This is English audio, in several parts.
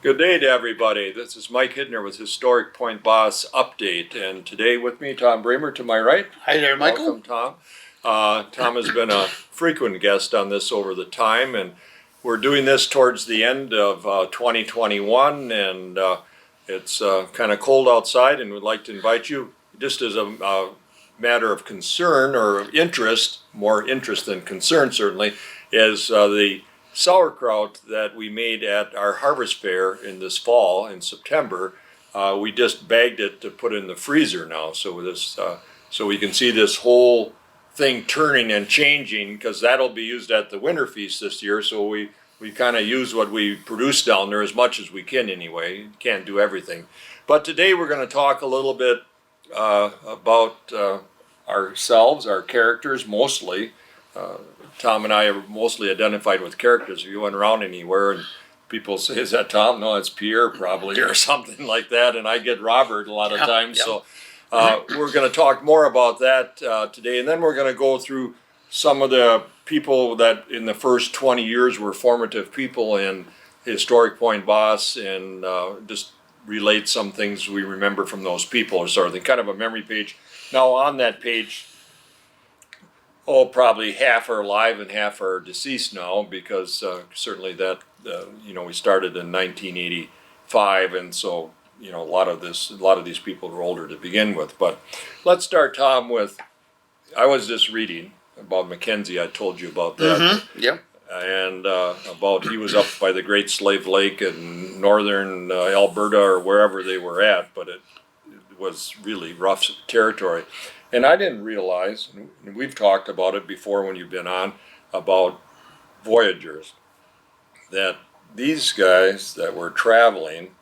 Good day to everybody. This is Mike Hittner with Historic Point Basse Update, and today with me, Tom Brehmer to my right. Hi there, Michael. Welcome, Tom. Tom has been a frequent guest on this over the time, and we're doing this towards the end of 2021, and it's kind of cold outside, and we'd like to invite you, just as a matter of concern or interest, more interest than concern certainly, is the sauerkraut that we made at our harvest fair in this fall in September. We just bagged it to put in the freezer now, so we can see this whole thing turning and changing, because that'll be used at the winter feast this year. So we kind of use what we produce down there as much as we can anyway. Can't do everything, but today we're going to talk a little bit about ourselves, our characters mostly. Tom and I are mostly identified with characters. If you went around anywhere and people say, "Is that Tom?" No, it's Pierre probably, or something like that. And I get Robert a lot of times. So we're going to talk more about that today. And then we're going to go through some of the people that in the first 20 years were formative people in Historic Point Basse, and just relate some things we remember from those people or sort of thing. Kind of a memory page. Now on that page, probably half are alive and half are deceased now, because certainly that, we started in 1985, and so, a lot of these people were older to begin with. But let's start, Tom, with, I was just reading about Mackenzie. I told you about that. Mm-hmm. Yep. And about he was up by the Great Slave Lake in northern Alberta or wherever they were at, but it was really rough territory. And I didn't realize, and we've talked about it before when you've been on, about voyagers, that these guys that were traveling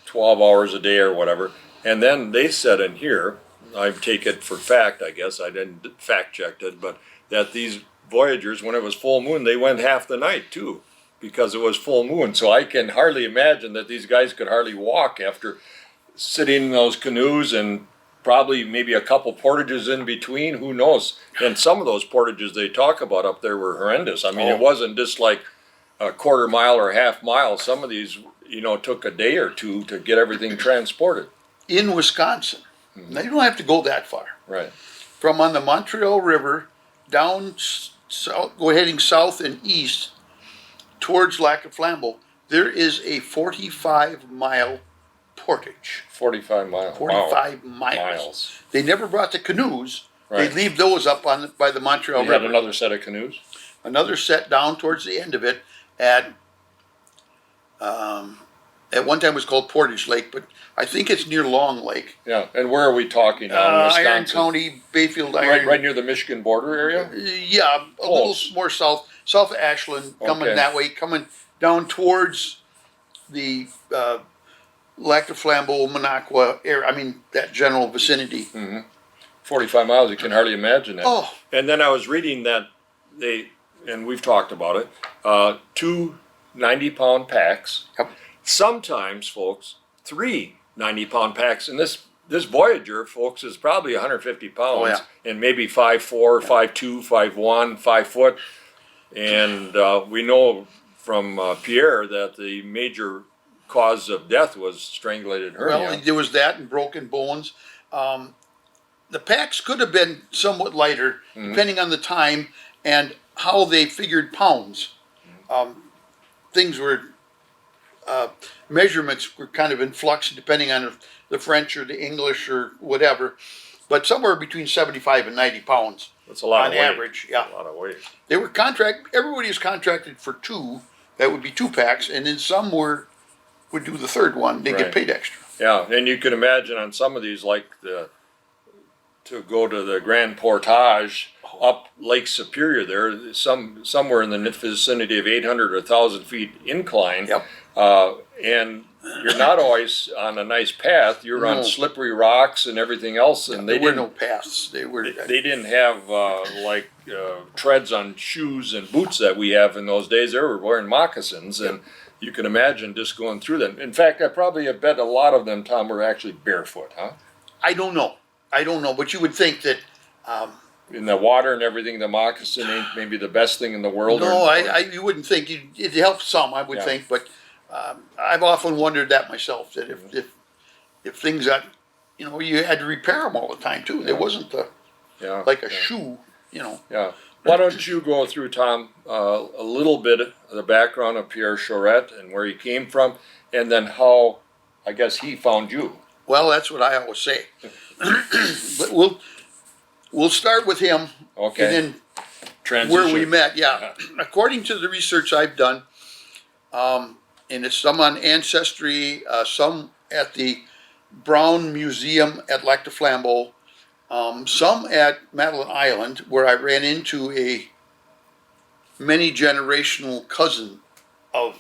12 hours a day or whatever, and then they said in here, I take it for fact, I guess, I didn't fact check it, but that these voyagers, when it was full moon, they went half the night too, because it was full moon. So I can hardly imagine that these guys could hardly walk after sitting in those canoes, and probably maybe a couple portages in between, who knows. And some of those portages they talk about up there were horrendous. I mean, It wasn't just like a quarter mile or half mile. Some of these, took a day or two to get everything transported. In Wisconsin, now you don't have to go that far. Right. From on the Montreal River down south, heading south and east towards Lac of Flambeau, there is a 45-mile portage. 45 miles. 45 miles. They never brought the canoes. Right. They leave those up by the Montreal They River. had another set of canoes? Another set down towards the end of it at one time it was called Portage Lake, but I think it's near Long Lake. Yeah, and where are we talking now? Wisconsin? Iron County, Bayfield, Iron. Right near the Michigan border area? Yeah, a little more south of Ashland, coming that way, coming down towards the Lac de Flambeau, Minocqua area. I mean, that general vicinity. Mm-hmm. 45 miles, you can hardly imagine that. Oh. And then I was reading that and we've talked about it, 2 90-pound packs. Yep. Sometimes, folks, 3 90-pound packs. And this Voyager, folks, is probably 150 pounds, and maybe 5'4", 5'2", 5'1", 5 foot. And we know from Pierre that the major cause of death was strangulated hernia. Well, there was that and broken bones. The packs could have been somewhat lighter, depending on the time and how they figured pounds. Things were, measurements were kind of in flux depending on the French or the English or whatever, but somewhere between 75 and 90 pounds. That's a lot on of weight. average. Yeah, a lot of weight. They were everybody was contracted for 2. That would be 2 packs, and then some would do the third one. They get paid extra. Yeah, and you can imagine on some of these, like to go to the Grand Portage up Lake Superior, there somewhere in the vicinity of 800 or 1,000 feet incline. Yep. And you're not always on a nice path. You're on slippery rocks and everything else. And there were no paths. They didn't have treads on shoes and boots that we have in those days. They were wearing moccasins, and you can imagine just going through them. In fact, I bet a lot of them, Tom, were actually barefoot, huh? I don't know, but you would think that in the water and everything, the moccasin ain't maybe the best thing in the world. No, you wouldn't think it helps some. I would think, but I've often wondered that myself. That if things got, you had to repair them all the time too. There wasn't like a shoe, Yeah. Why don't you go through, Tom, a little bit of the background of Pierre Charette and where he came from, and then how, I guess, he found you. Well, that's what I always say. But we'll start with him, Okay. and then Transition. where we met. Yeah. According to the research I've done, and it's some on Ancestry, some at the Brown Museum at Lac du Flambeau, some at Madeline Island, where I ran into a many-generational cousin of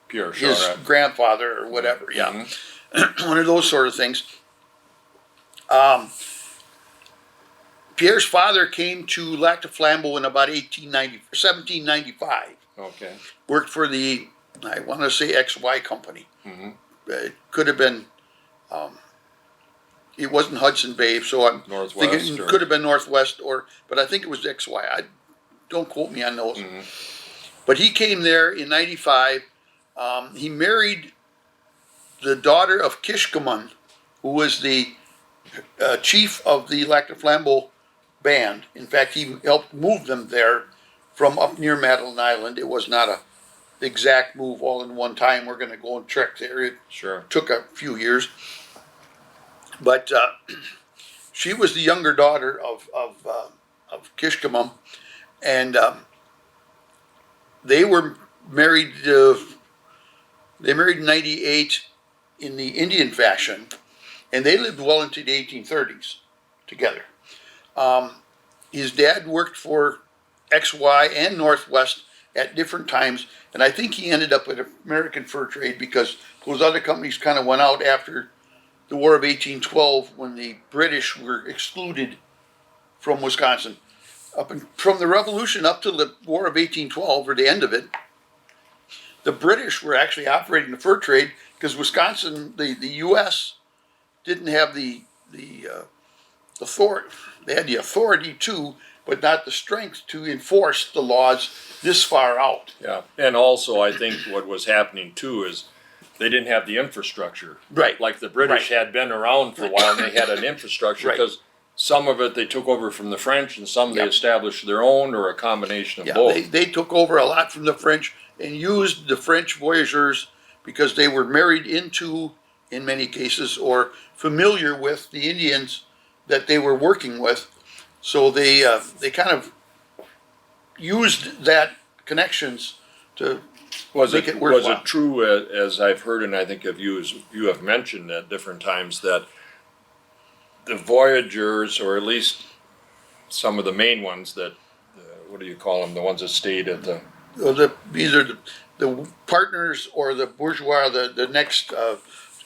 Pierre his Charette. grandfather or whatever, yeah. Mm-hmm. One of those sort of things. Pierre's father came to Lac du Flambeau in about 1795. Okay. Worked for the, I want to say XY company. Mm-hmm. It could have been, it wasn't Hudson Bay, so I'm Northwest, thinking it could have been Northwest, but I think it was XY. Don't quote me on those. Mm-hmm. But he came there in 95. He married the daughter of Kishkamun, who was the chief of the Lac du Flambeau band. In fact, he helped move them there from up near Madeline Island. It was not a exact move all in one time. We're going to go and trek there. It took a few years. But she was the younger daughter of Kishkamun, and they were married. They married in '98 in the Indian fashion, and they lived well into the 1830s together. His dad worked for XY and Northwest at different times, and I think he ended up with American Fur Trade because those other companies kind of went out after the War of 1812 when the British were excluded from Wisconsin. From the Revolution up to the War of 1812, or the end of it, the British were actually operating the fur trade because Wisconsin, the U.S., didn't have the authority. They had the authority to, but not the strength to enforce the laws this far out. Yeah, and also I think what was happening too is they didn't have the infrastructure. Right. Like the British had been around for a while and they had an infrastructure because some of it they took over from the French and some they established their own or a combination of both. They took over a lot from the French and used the French voyageurs because they were married into, in many cases, or familiar with the Indians that they were working with. So they kind of used that connections to make it worthwhile. Was it true, as I've heard and I think of you have mentioned at different times, that the voyageurs, or at least some of the main ones that, what do you call them, the ones that stayed at the... Either the partners or the bourgeois, the next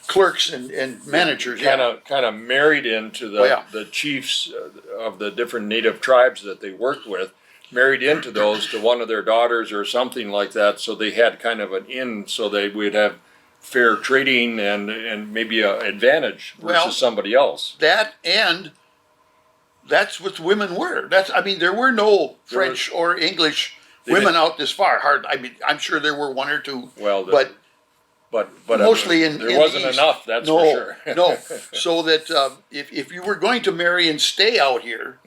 clerks and managers. Kind of married into the chiefs of the different native tribes that they worked with, married into those to one of their daughters or something like that, so they had kind of an in, so they would have fair trading and maybe an advantage versus somebody else. And that's what women were. There were no French or English women out this far. I'm sure there were one or two. Well, but mostly there wasn't enough. That's for sure. No. So that if you were going to marry and stay out here,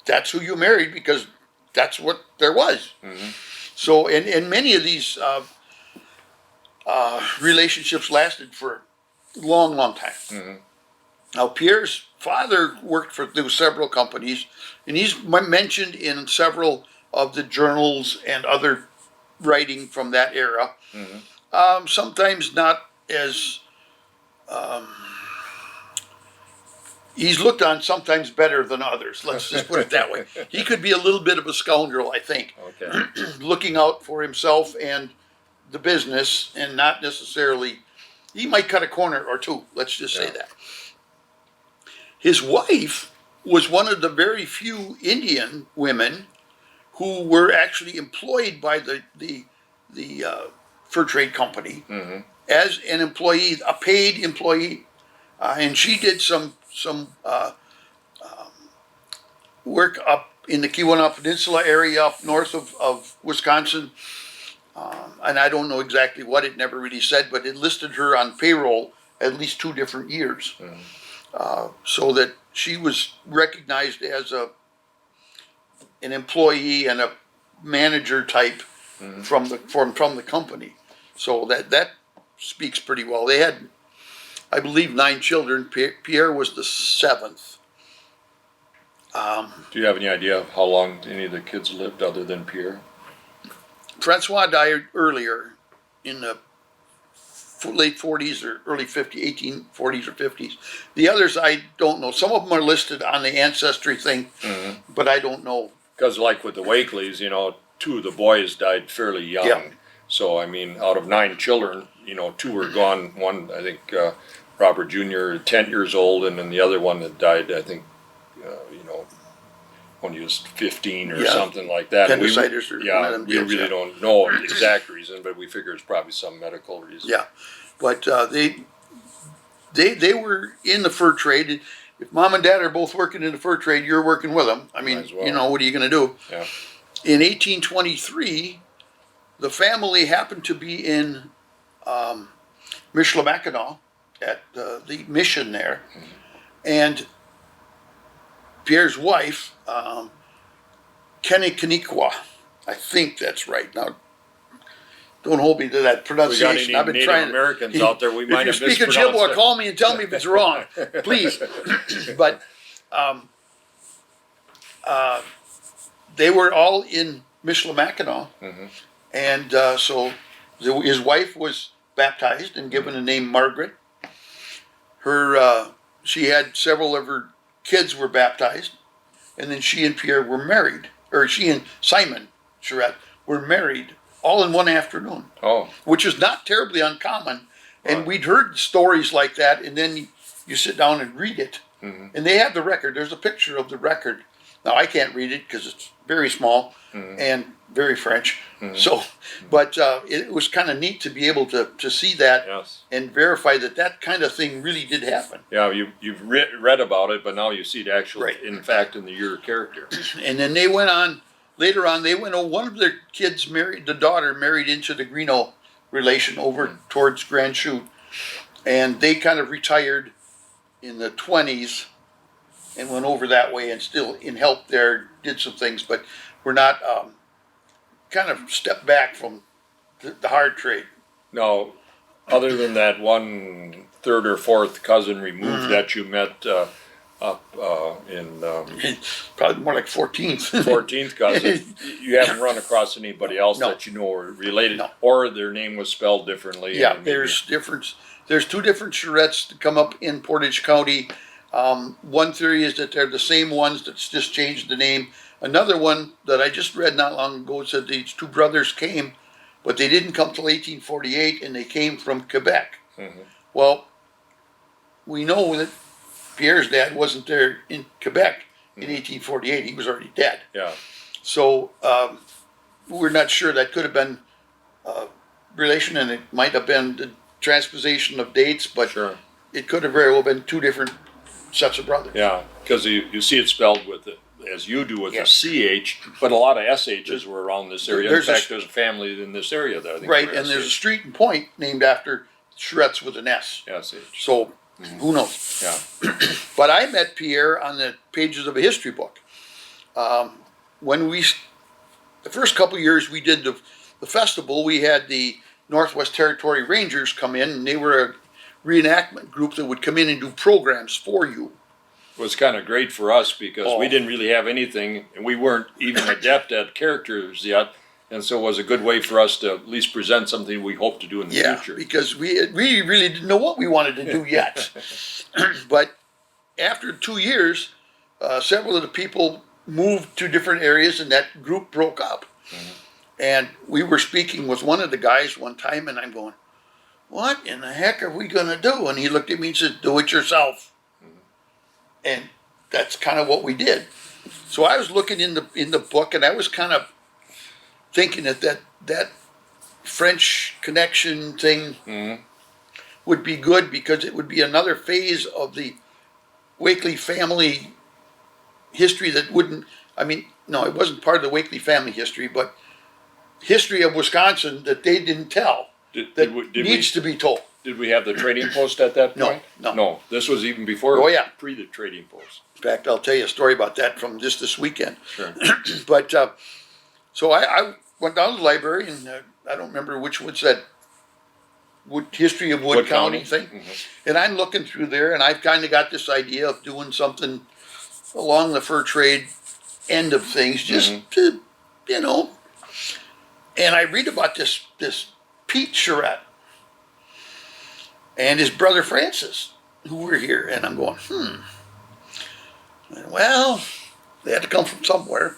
that's who you married because that's what there was. Mm-hmm. So and many of these relationships lasted for a long, long time. Mm-hmm. Now Pierre's father worked for several companies, and he's mentioned in several of the journals and other writing from that era. Mm-hmm. Sometimes not as he's looked on sometimes better than others. Let's just put it that way. He could be a little bit of a scoundrel, I think. Okay. Looking out for himself and the business, and not necessarily. He might cut a corner or two. Let's just say that. His wife was one of the very few Indian women who were actually employed by the fur trade company as an employee, a paid employee, and she did some work up in the Keweenaw Peninsula area up north of Wisconsin. And I don't know exactly what it never really said, but it listed her on payroll at least 2 different years. So that she was recognized as an employee and a manager type from the company. So that speaks pretty well. They had, I believe, 9 children. Pierre was the 7th. Do you have any idea of how long any of the kids lived other than Pierre? Francois died earlier in the late 40s or early 50s, 1840s or 50s. The others I don't know. Some of them are listed on the ancestry thing, but I don't know. Because like with the Wakeleys, 2 of the boys died fairly young. Yeah. So, I mean, out of 9 children, 2 were gone. One, I think, Robert Jr., 10 years old, and then the other one that died, I think, when he was 15 or something like that. Appendicitis or one of them we deals, really don't know the exact reason, but we figure it's probably some medical reason. Yeah, but they were in the fur trade. If mom and dad are both working in the fur trade, you're working with them. I mean, Might as well. what are you going to do? Yeah. In 1823, the family happened to be in Mclaughlin at the mission there, and Pierre's wife, Keniqua, I think that's right. Now, don't hold me to that pronunciation. We got I've been any trying. Native Americans out there, we might have If you speak mispronounced Ojibwa, it. call me and tell me if it's wrong, please. But they were all in Mclaughlin, and so his wife was baptized and given the name Margaret. She had several of her kids were baptized, and then she and Pierre were married, or she and Simon Charette were married all in one afternoon. Oh. Which is not terribly uncommon. And we'd heard stories like that, and then you sit down and read it. And they have the record. There's a picture of the record. Now, I can't read it because it's very small and very French. So, but it was kind of neat to be able to see that and verify that kind of thing really did happen. Yeah, you've read about it, but now you see it actually, in fact, in your character. And then they went on, later on, one of their kids married, the daughter married into the Greeno relation over towards Grand Chute. And they kind of retired in the 20s and went over that way and still in help there, did some things, but we're not kind of stepped back from the hard trade. Now, other than that one third or fourth cousin removed that you met up in probably more like 14th. 14th cousin, you haven't run across anybody else that you know are related, or their name was spelled differently. Yeah, there's 2 different Charettes that come up in Portage County. One theory is that they're the same ones that's just changed the name. Another one that I just read not long ago said these 2 brothers came, but they didn't come till 1848, and they came from Quebec. Well, we know that Pierre's dad wasn't there in Quebec in 1848. He was already dead. Yeah. So we're not sure. That could have been relation, and it might have been the transposition of dates, but it could have very well been 2 different sets of brothers. Yeah, because you see it spelled with it, as you do with a CH, but a lot of SHs were around this area. In fact, there's a family in this area that I think. Right, and there's a street in Point named after Charettes with an S. SH. So who knows? Yeah. But I met Pierre on the pages of a history book. When the first couple of years we did the festival, we had the Northwest Territory Rangers come in, and they were a reenactment group that would come in and do programs for you. It was kind of great for us because we didn't really have anything, and we weren't even adept at characters yet, and so it was a good way for us to at least present something we hope to do in the future. Yeah, because we really didn't know what we wanted to do yet. But after 2 years, several of the people moved to different areas, and that group broke up. And we were speaking with one of the guys one time, and I'm going, what in the heck are we going to do? And he looked at me and said, do it yourself. And that's kind of what we did. So I was looking in the book, and I was kind of thinking that French connection thing would be good because it would be another phase of the Wakely family history that wouldn't, I mean, no, it wasn't part of the Wakely family history, but history of Wisconsin that they didn't tell, needs to be told. Did we have the trading post at that point? No. This was even before. Oh, yeah. Pre the trading post. In fact, I'll tell you a story about that from just this weekend. Sure. But so I went down to the library, and I don't remember which one said history of Wood County thing. Mm-hmm. And I'm looking through there, and I've kind of got this idea of doing something along the fur trade end of things, just to, you know. And I read about this Pete Charette and his brother Francis, who were here, and I'm going, well, they had to come from somewhere.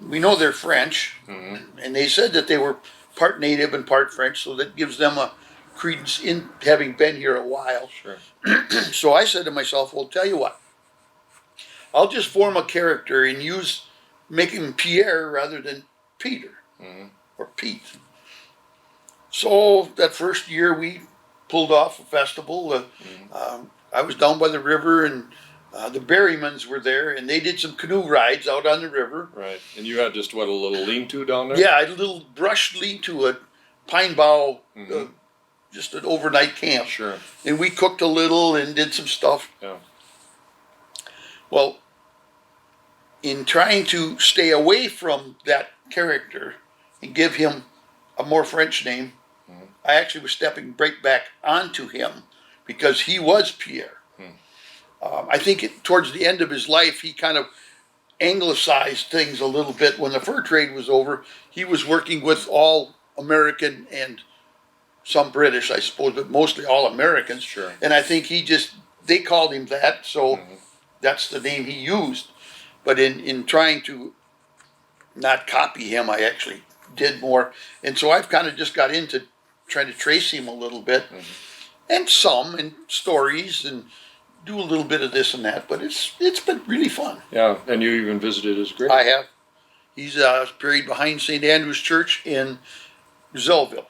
We know they're French, and they said that they were part native and part French, so that gives them a credence in having been here a while. Sure. So I said to myself, well, tell you what, I'll just form a character and make him Pierre rather than Peter or Pete. So that first year we pulled off a festival. I was down by the river, and the Berrymans were there, and they did some canoe rides out on the river. Right. And you had just, a little lean-to down there? Yeah, I had a little brush lean-to, a pine bough, just an overnight camp. Sure. And we cooked a little and did some stuff. Yeah. Well, in trying to stay away from that character and give him a more French name, I actually was stepping right back onto him because he was Pierre. I think towards the end of his life, he kind of anglicized things a little bit. When the fur trade was over, he was working with all American and some British, I suppose, but mostly all Americans. Sure. And I think they called him that, so that's the name he used. But in trying to not copy him, I actually did more. And so I've kind of just got into trying to trace him a little bit, and stories, and do a little bit of this and that, but it's been really fun. Yeah, and you even visited his grave. I have. He's buried behind St. Andrew's Church in Zellville,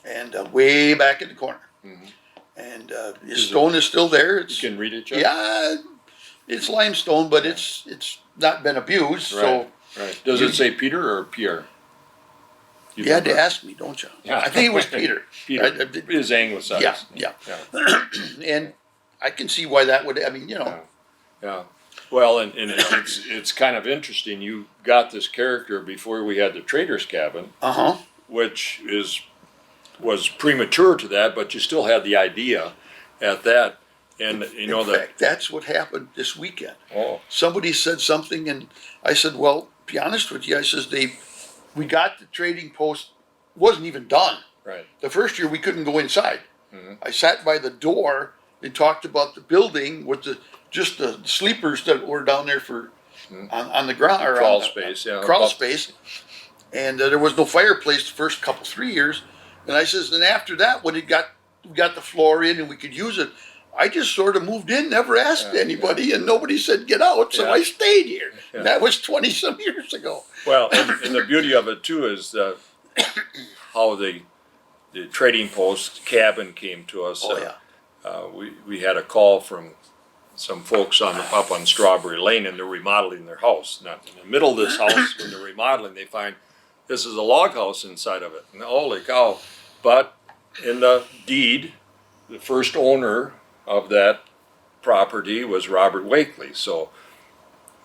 and way back in the corner. And his stone is still there. You can read it, Joe? Yeah, it's limestone, but it's not been abused. Right. So right. Does it say Peter or Pierre? You had to ask me, don't you? Yeah. I think it was Peter. Peter is anglicized. Yeah. And I can see why that would, Yeah. Well, and it's kind of interesting. You got this character before we had the trader's cabin, which was premature to that, but you still had the idea at that. And in fact, that's what happened this weekend. Somebody said something, and I said, well, to be honest with you, I says we got the trading post, wasn't even done. Right. The first year we couldn't go inside. I sat by the door and talked about the building with just the sleepers that were down there for on the ground or crawl space. Crawl space, and there was no fireplace the first 3 years. And I says, and after that, when we got the floor in and we could use it, I just sort of moved in, never asked anybody, and nobody said get out, so I stayed here. And that was 20-some years ago. Well, and the beauty of it too is how the trading post cabin came to us. We had a call from some folks up on Strawberry Lane, and they're remodeling their house. Now, in the middle of this house, when they're remodeling, they find this is a log house inside of it. And holy cow! But in the deed, the first owner of that property was Robert Wakely. So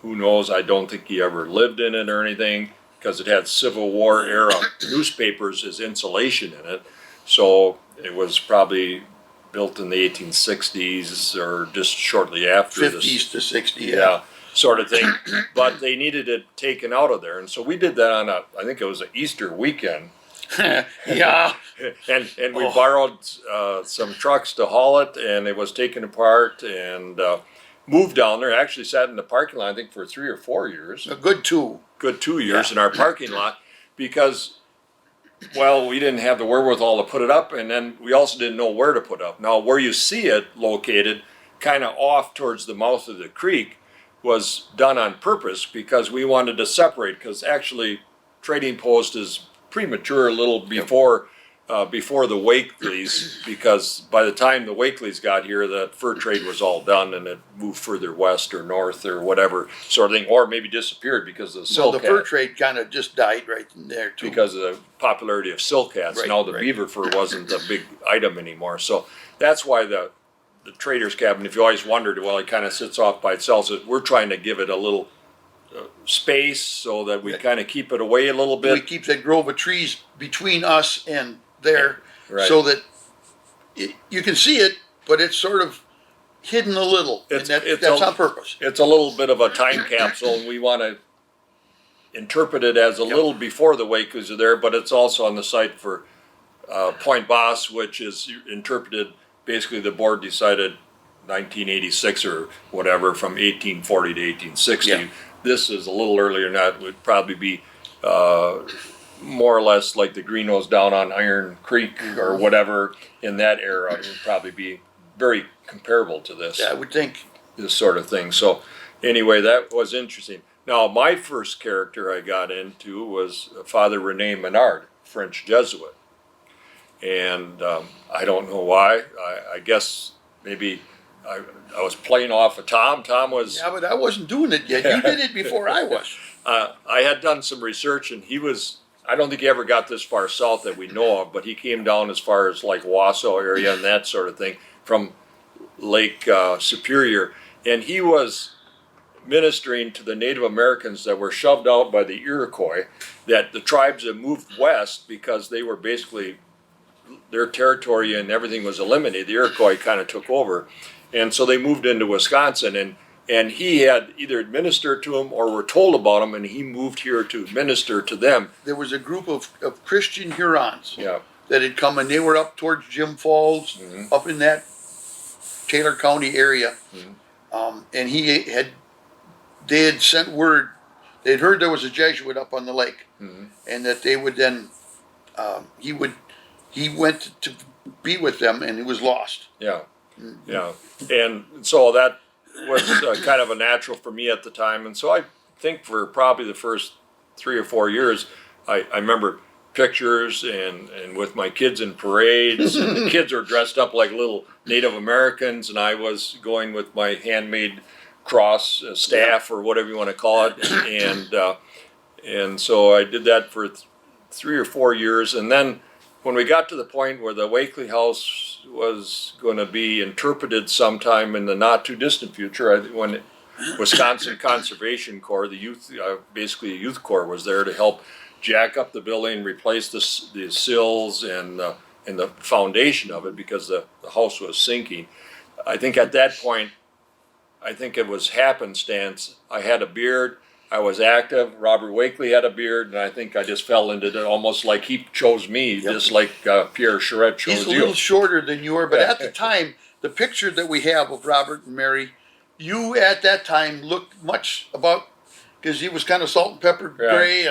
who knows? I don't think he ever lived in it or anything, because it had Civil War era newspapers as insulation in it. So it was probably built in the 1860s or just shortly after. 50s to 60s. Yeah, sort of thing. But they needed it taken out of there. And so we did that on I think it was an Easter weekend. Yeah. And we borrowed some trucks to haul it, and it was taken apart and moved down there. Actually sat in the parking lot, I think, for 3 or 4 years. A good 2. Good 2 years in our parking lot, because, well, we didn't have the wherewithal to put it up, and then we also didn't know where to put it up. Now, where you see it located, kind of off towards the mouth of the creek, was done on purpose because we wanted to separate, because actually trading post is premature a little before before the Wakeleys, because by the time the Wakeleys got here, the fur trade was all done and it moved further west or north or whatever sort of thing, or maybe disappeared because of the So silk the fur hat, trade kind of just died right in there too. because of the popularity of silk hats. Right, Now the right. beaver fur wasn't a big item anymore. So that's why the trader's cabin, if you always wondered, well, it kind of sits off by itself. So we're trying to give it a little space so that we kind of keep it away a little We bit. keep that grove of trees between us and there, Right. so that you can see it, but it's sort of hidden a little, and that's on purpose. It's a little bit of a time capsule, and we want to interpret it as a little before the Wakeleys are there, but it's also on the site for Point Basse, which is interpreted, basically the board decided 1986 or whatever, from 1840 to 1860. Yeah. This is a little earlier than that, would probably be more or less like the Greenos down on Iron Creek or whatever in that era. It would probably be very comparable to this. Yeah, I would think. This sort of thing. So anyway, that was interesting. Now, my first character I got into was Father Rene Menard, French Jesuit. And I don't know why. I guess maybe I was playing off of Tom. Tom was... Yeah, but I wasn't doing it yet. You did it before I was. I had done some research, and he was... I don't think he ever got this far south that we know of, but he came down as far as like Wausau area and that sort of thing from Lake Superior. And he was ministering to the Native Americans that were shoved out by the Iroquois, that the tribes had moved west because they were basically, their territory and everything was eliminated. The Iroquois kind of took over. And so they moved into Wisconsin, and he had either administered to them or were told about them, and he moved here to minister to them. There was a group of Christian Hurons Yeah. that had come, and they were up towards Jim Falls, up in that Taylor County area. And they had sent word, they'd heard there was a Jesuit up on the lake, and that they would then, he went to be with them, and he was lost. Yeah, yeah. And so that was kind of a natural for me at the time. And so I think for probably the first 3 or 4 years, I remember pictures and with my kids in parades, and the kids were dressed up like little Native Americans, and I was going with my handmade cross staff or whatever you want to call it, and so I did that for 3 or 4 years, and then when we got to the point where the Wakeley House was going to be interpreted sometime in the not too distant future, when Wisconsin Conservation Corps, the youth, basically a youth corps, was there to help jack up the building, replace the sills and the foundation of it because the house was sinking. I think at that point, I think it was happenstance. I had a beard. I was active. Robert Wakeley had a beard, and I think I just fell into it almost like he chose me, just like Pierre Charette chose He's a you. little shorter than you are, but at the time, the picture that we have of Robert and Mary, you at that time looked much about, because he was kind of salt and pepper gray,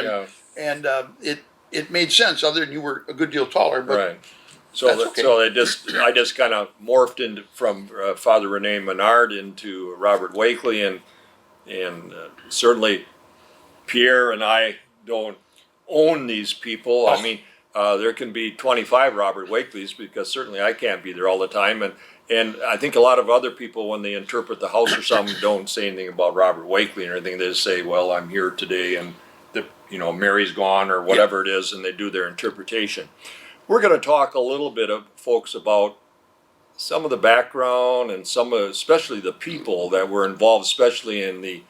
and it made sense. Other than you were a good deal taller, but right. So that's okay. so I just kind of morphed into from Father Rene Menard into Robert Wakeley, and certainly Pierre and I don't own these people. I mean, there can be 25 Robert Wakeleys, because certainly I can't be there all the time, and I think a lot of other people, when they interpret the house or something, don't say anything about Robert Wakeley or anything. They just say, well, I'm here today, and Mary's gone or whatever it is, and they do their interpretation. We're going to talk a little bit of folks about some of the background and especially the people that were involved, especially in the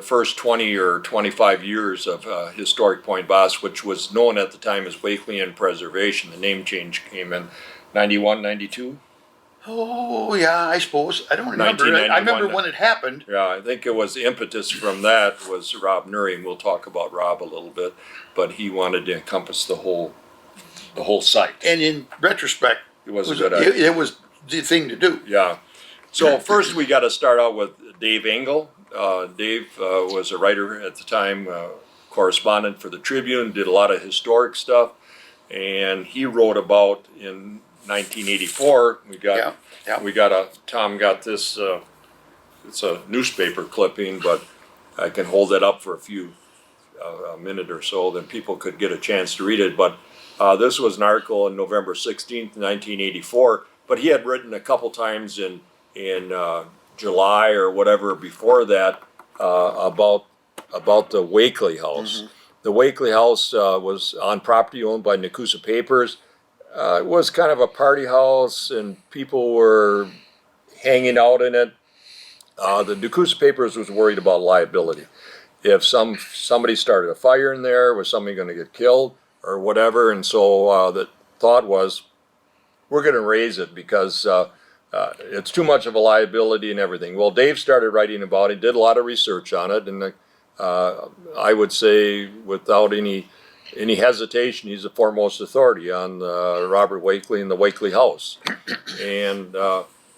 first 20 or 25 years of historic Point Basse, which was known at the time as Wakeleyan Preservation. The name change came in 91, 92. Oh, yeah, I suppose. I don't remember. I remember when it happened. Yeah, I think it was the impetus from that was Rob Nuri, and we'll talk about Rob a little bit, but he wanted to encompass the whole site. And in retrospect, it was a good idea. It was the thing to do. Yeah. So first we got to start out with Dave Engel. Dave was a writer at the time, correspondent for the Tribune, did a lot of historic stuff, and he wrote about in 1984. Tom got this. It's a newspaper clipping, but I can hold it up for a minute or so, then people could get a chance to read it. But This was an article on November 16th, 1984, but he had written a couple times in July or whatever before that about the Wakely House. Mm-hmm. The Wakely House was on property owned by Nakusa Papers. It was kind of a party house, and people were hanging out in it. The Nakusa Papers was worried about liability. If somebody started a fire in there, was somebody going to get killed or whatever? And so the thought was, we're going to raise it because it's too much of a liability and everything. Well, Dave started writing about it, did a lot of research on it, and I would say without any hesitation, he's the foremost authority on Robert Wakely and the Wakely House. And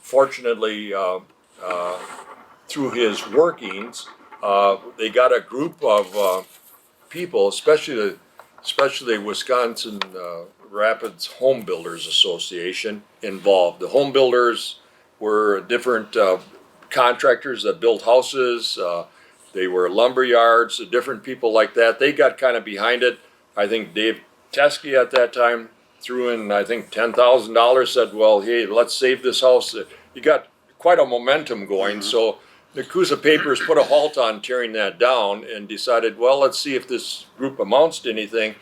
fortunately, through his workings, they got a group of people, especially Wisconsin Rapids Home Builders Association, involved. The home builders were different contractors that built houses. They were lumber yards, different people like that. They got kind of behind it. I think Dave Teskey at that time threw in, I think, $10,000, said, well, hey, let's save this house. You got quite a momentum going. Mm-hmm. So Nakusa Papers put a halt on tearing that down and decided, well, let's see if this group amounts to anything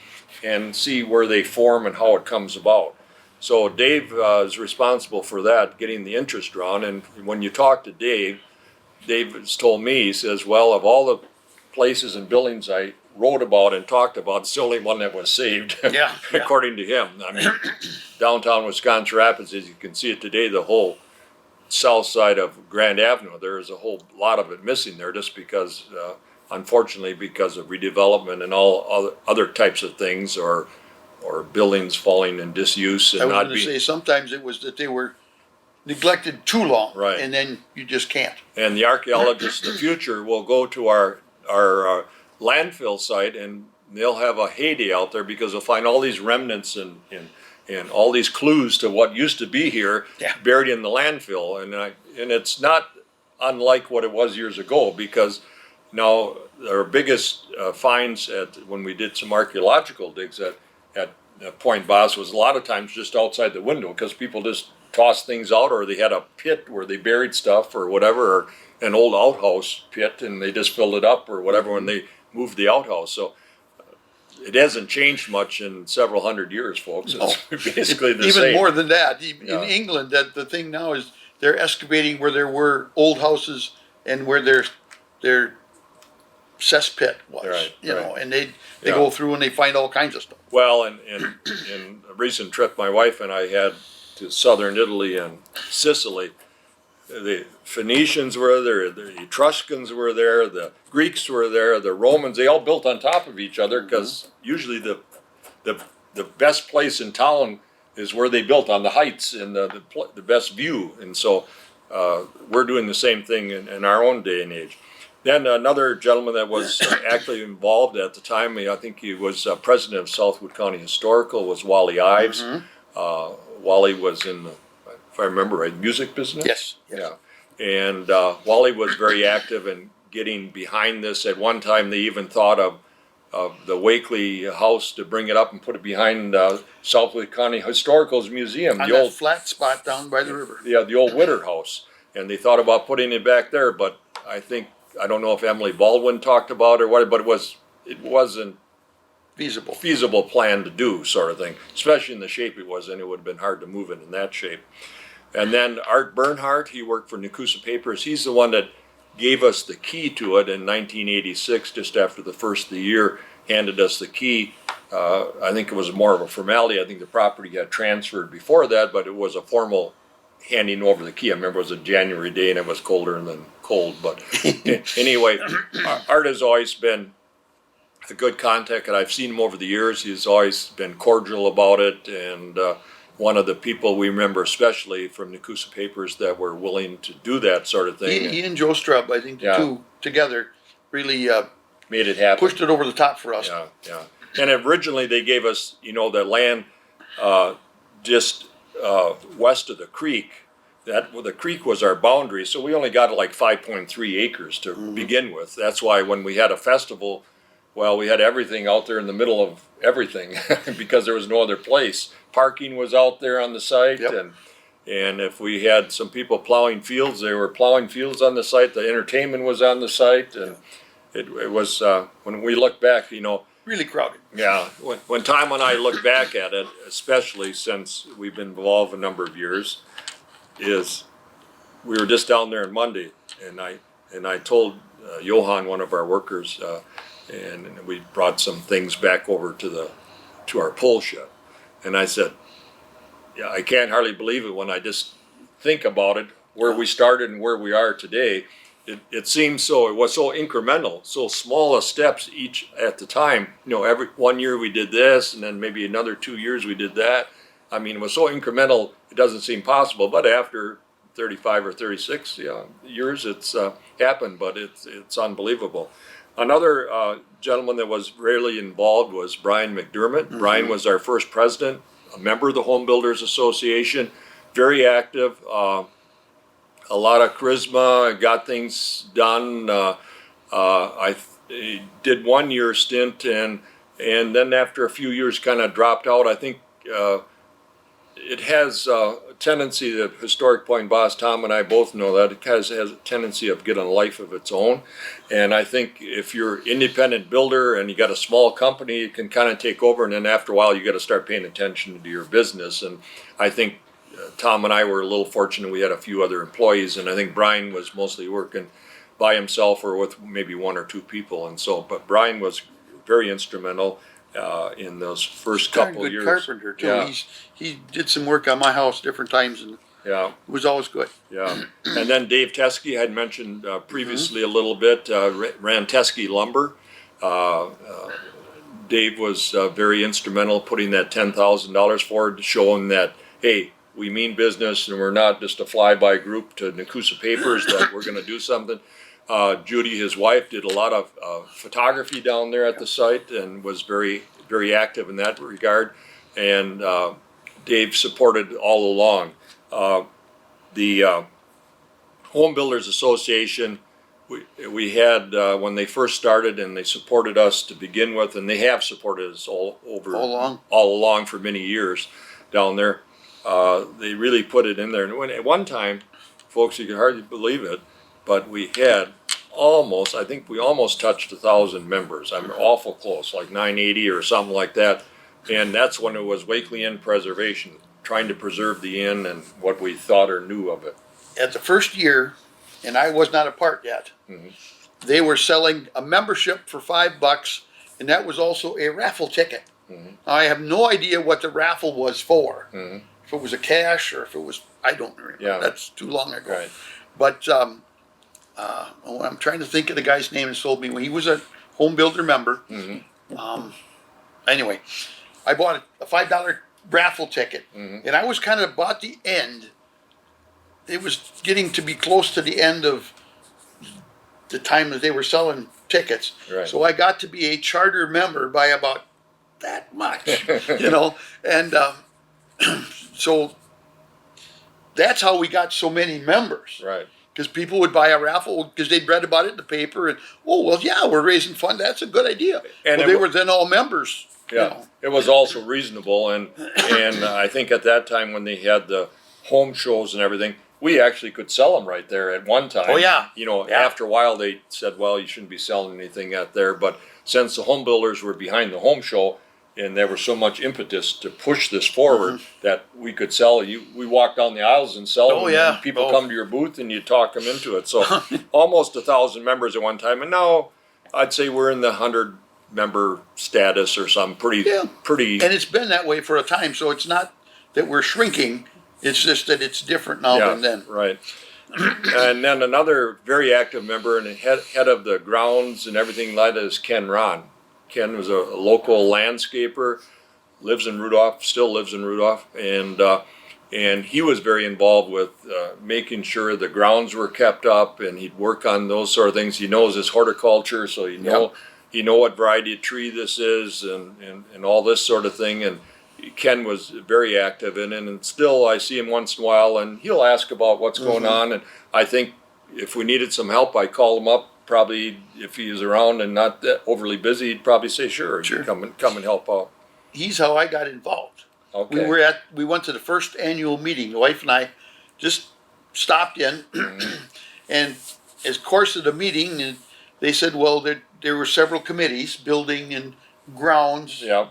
and see where they form and how it comes about. So Dave is responsible for that, getting the interest drawn. And when you talk to Dave has told me, he says, well, of all the places and buildings I wrote about and talked about, it's the only one that was saved, according to him. I mean, downtown Wisconsin Rapids, as you can see it today, the whole south side of Grand Avenue, there is a whole lot of it missing there just because, unfortunately, because of redevelopment and all other types of things or buildings falling in disuse and I was not going to being. say sometimes it was that they were neglected too long, right? And then you just can't. And the archaeologists of the future will go to our landfill site and they'll have a heyday out there because they'll find all these remnants and all these clues to what used to be here buried in the landfill. And it's not unlike what it was years ago, because now our biggest finds when we did some archaeological digs at Point Basse was a lot of times just outside the window, because people just tossed things out, or they had a pit where they buried stuff or whatever, or an old outhouse pit and they just filled it up or whatever when they moved the outhouse. So it hasn't changed much in several hundred years, folks. It's basically the same. Even more than that. In England, that the thing now is they're excavating where there were old houses and where their cesspit was. Right, you know, and they go through and they find all kinds of stuff. Well, in a recent trip my wife and I had to southern Italy and Sicily, the Phoenicians were there, the Etruscans were there, the Greeks were there, the Romans. They all built on top of each other, because usually the best place in town is where they built, on the heights and the best view. And so we're doing the same thing in our own day and age. Then another gentleman that was actively involved at the time, I think he was president of Southwood County Historical, was Wally Ives. Mm-hmm. Wally was in the, if I remember right, music business? Yes. Yeah. And Wally was very active in getting behind this. At one time, they even thought of the Wakely house to bring it up and put it behind Southwood County Historical's museum. On the old flat spot down by the river. Yeah, the old Witter house. And they thought about putting it back there, but I don't know if Emily Baldwin talked about it or what, but it wasn't feasible plan to do, sort of thing, especially in the shape it was in. It would have been hard to move it in that shape. And then Art Bernhardt, he worked for Nakusa Papers. He's the one that gave us the key to it in 1986, just after the first of the year, handed us the key. I think it was more of a formality. I think the property had transferred before that, but it was a formal handing over the key. I remember it was a January day and it was colder than cold. But anyway, Art has always been a good contact, and I've seen him over the years. He's always been cordial about it, and one of the people we remember especially from Nakusa Papers that were willing to do that sort of thing. He and Joe Strub, I think the two together really made it happen. Pushed it over the top for us. Yeah. And originally they gave us, the land just west of the creek. The creek was our boundary, so we only got like 5.3 acres to begin with. That's why when we had a festival, Well, we had everything out there in the middle of everything because there was no other place. Parking was out there on the site, Yep. and if we had some people plowing fields, they were plowing fields on the site. The entertainment was on the site, and it was when we look back, Really crowded. yeah. When Tom and I look back at it, especially since we've been involved a number of years, is we were just down there on Monday, and I told Johan, one of our workers, and we brought some things back over to our pole shed, and I said, yeah, I can't hardly believe it when I just think about it, where we started and where we are today. It was so incremental, so small steps each at the time. Every 1 year we did this, and then maybe another 2 years we did that. I mean, it was so incremental, it doesn't seem possible. But after 35 or 36 years, it's happened. But it's unbelievable. Another gentleman that was rarely involved was Brian Mcdermott. Mm-hmm. Brian was our first president, a member of the Home Builders Association, very active. A lot of charisma, got things done. I did 1 year stint, and then after a few years kind of dropped out. I think it has a tendency, the historic Point Basse, Tom and I both know that, it has a tendency of getting a life of its own. And I think if you're an independent builder and you got a small company, it can kind of take over, and then after a while you got to start paying attention to your business. And I think Tom and I were a little fortunate. We had a few other employees, and I think Brian was mostly working by himself or with maybe one or two people. And so, but Brian was very instrumental in those first couple good years. Carpenter too. Yeah. He did some work on my house different times, and Yeah, it was always good. yeah. And then Dave Teskey, I had mentioned previously a little bit, ran Teskey Lumber. Dave was very instrumental putting that $10,000 forward, showing that, hey, we mean business and we're not just a fly-by group to Nakusa Papers, that we're going to do something. Judy, his wife, did a lot of photography down there at the site and was very, very active in that regard. And Dave supported all along. The Home Builders Association, we had when they first started, and they supported us to begin with, and they have supported us all along for many years down there. They really put it in there. And at one time, folks, you can hardly believe it, but we had I think we almost touched 1,000 members. I'm awful close, like 980 or something like that. And that's when it was Wakely Inn Preservation, trying to preserve the inn and what we thought or knew of it. At the first year, and I was not a part yet, they were selling a membership for $5, and that was also a raffle ticket. I have no idea what the raffle was for. If it was a cash or if it was, I don't remember. Yeah. That's too long ago. Right. But I'm trying to think of the guy's name that sold me when he was a home builder member. Anyway, I bought a $5 raffle ticket, and I was kind of about the end. It was getting to be close to the end of the time that they were selling tickets. Right. So I got to be a charter member by about that much, and so that's how we got so many members. Right. Because people would buy a raffle because they'd read about it in the paper, and we're raising funds. That's a good idea. And they were then all members. Yeah, it was also reasonable, and I think at that time when they had the home shows and everything, we actually could sell them right there at one time. Oh, yeah. After a while they said, well, you shouldn't be selling anything out there, but since the home builders were behind the home show, and there was so much impetus to push this forward that we could sell. We walk down the aisles and sell them. And people come to your booth and you talk them into it. So almost 1,000 members at one time, and now I'd say we're in the 100 member status or something. Pretty. And it's been that way for a time. So it's not that we're shrinking. It's just that it's different now than then. Right. And then another very active member and head of the grounds and everything like that is Ken Ron. Ken was a local landscaper, still lives in Rudolph, and he was very involved with making sure the grounds were kept up, and he'd work on those sort of things. He knows his horticulture, so he know what variety of tree this is, and all this sort of thing. And Ken was very active in it, and still I see him once in a while, and he'll ask about what's going on. And I think if we needed some help, I call him up probably, if he was around and not that overly busy, he'd probably say, sure, Sure. come and help out. He's how I got involved. Okay. We went to the first annual meeting. The wife and I just stopped in, and as course of the meeting, and they said, well, there were several committees, building and grounds. Yeah.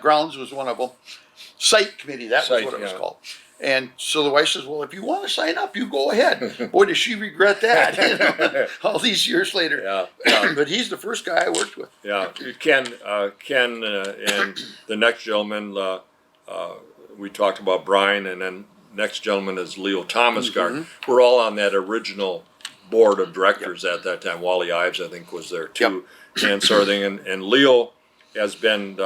Grounds was one of them. Site committee, that was Site, what it was yeah. called. And so the wife says, well, if you want to sign up, you go ahead. Boy, does she regret that, all these years later. Yeah. But he's the first guy I worked with. Yeah, Ken, and the next gentleman, we talked about Brian, and then next gentleman is Leo Thomasgard. We're all on that original board of directors at that time. Wally Ives, I think, was there too, and sort of thing. And Leo has been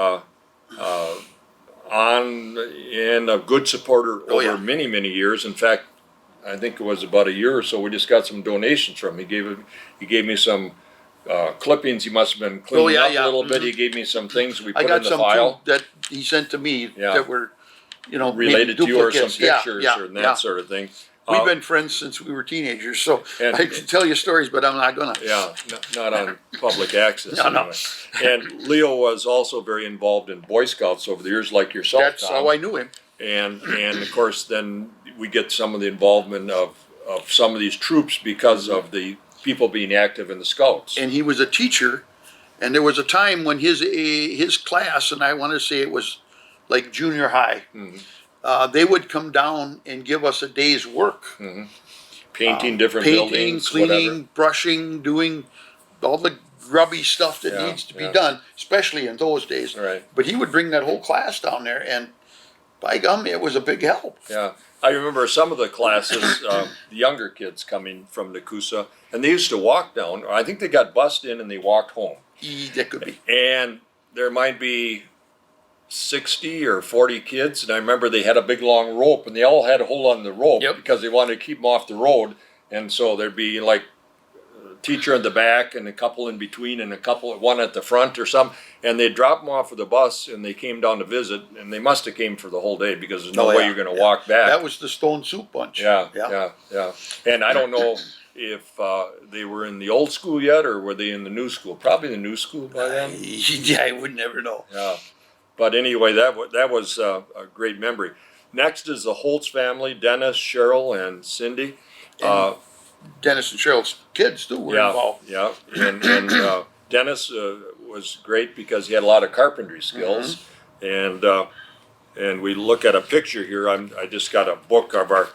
on and a good supporter over many, many years. In fact, I think it was about a year or so. We just got some donations from him. He gave me some clippings. He must have been cleaning up a little bit. He gave me some things we I put got in the some file too that he sent to me that were, related to you, or some duplicates. pictures or that sort of thing. We've been friends since we were teenagers, so and- I can tell you stories, but I'm not gonna. Yeah, not on public access No. anyway. And Leo was also very involved in Boy Scouts over the years, like yourself, That's Tom. how I knew him. And of course, then we get some of the involvement of some of these troops because of the people being active in the Scouts. And he was a teacher, and there was a time when his class, and I want to say it was like junior high, they would come down and give us a day's work. Painting different Painting, buildings, cleaning, whatever. brushing, doing all the grubby stuff that needs to be done, especially in those days. Right. But he would bring that whole class down there, and by gum, it was a big help. Yeah, I remember some of the classes, the younger kids coming from Nakusa, and they used to walk down, or I think they got bussed in and they walked home. That could be. And there might be 60 or 40 kids, and I remember they had a big long rope, and they all had to hold on the rope because they wanted to keep them off the road. And so there'd be like a teacher in the back and a couple in between and one at the front or something, and they'd drop them off with the bus, and they came down to visit, and they must have came for the whole day because there's no way you're going to walk back. That was the Stone Soup Bunch. Yeah. And I don't know if they were in the old school yet, or were they in the new school? Probably the new school by then. I would never know. Yeah. But anyway, that was a great memory. Next is the Holtz family, Dennis, Cheryl, and Cindy. Dennis and Cheryl's kids too were involved. Yeah, and Dennis was great because he had a lot of carpentry skills. And we look at a picture here. I just got a book of our,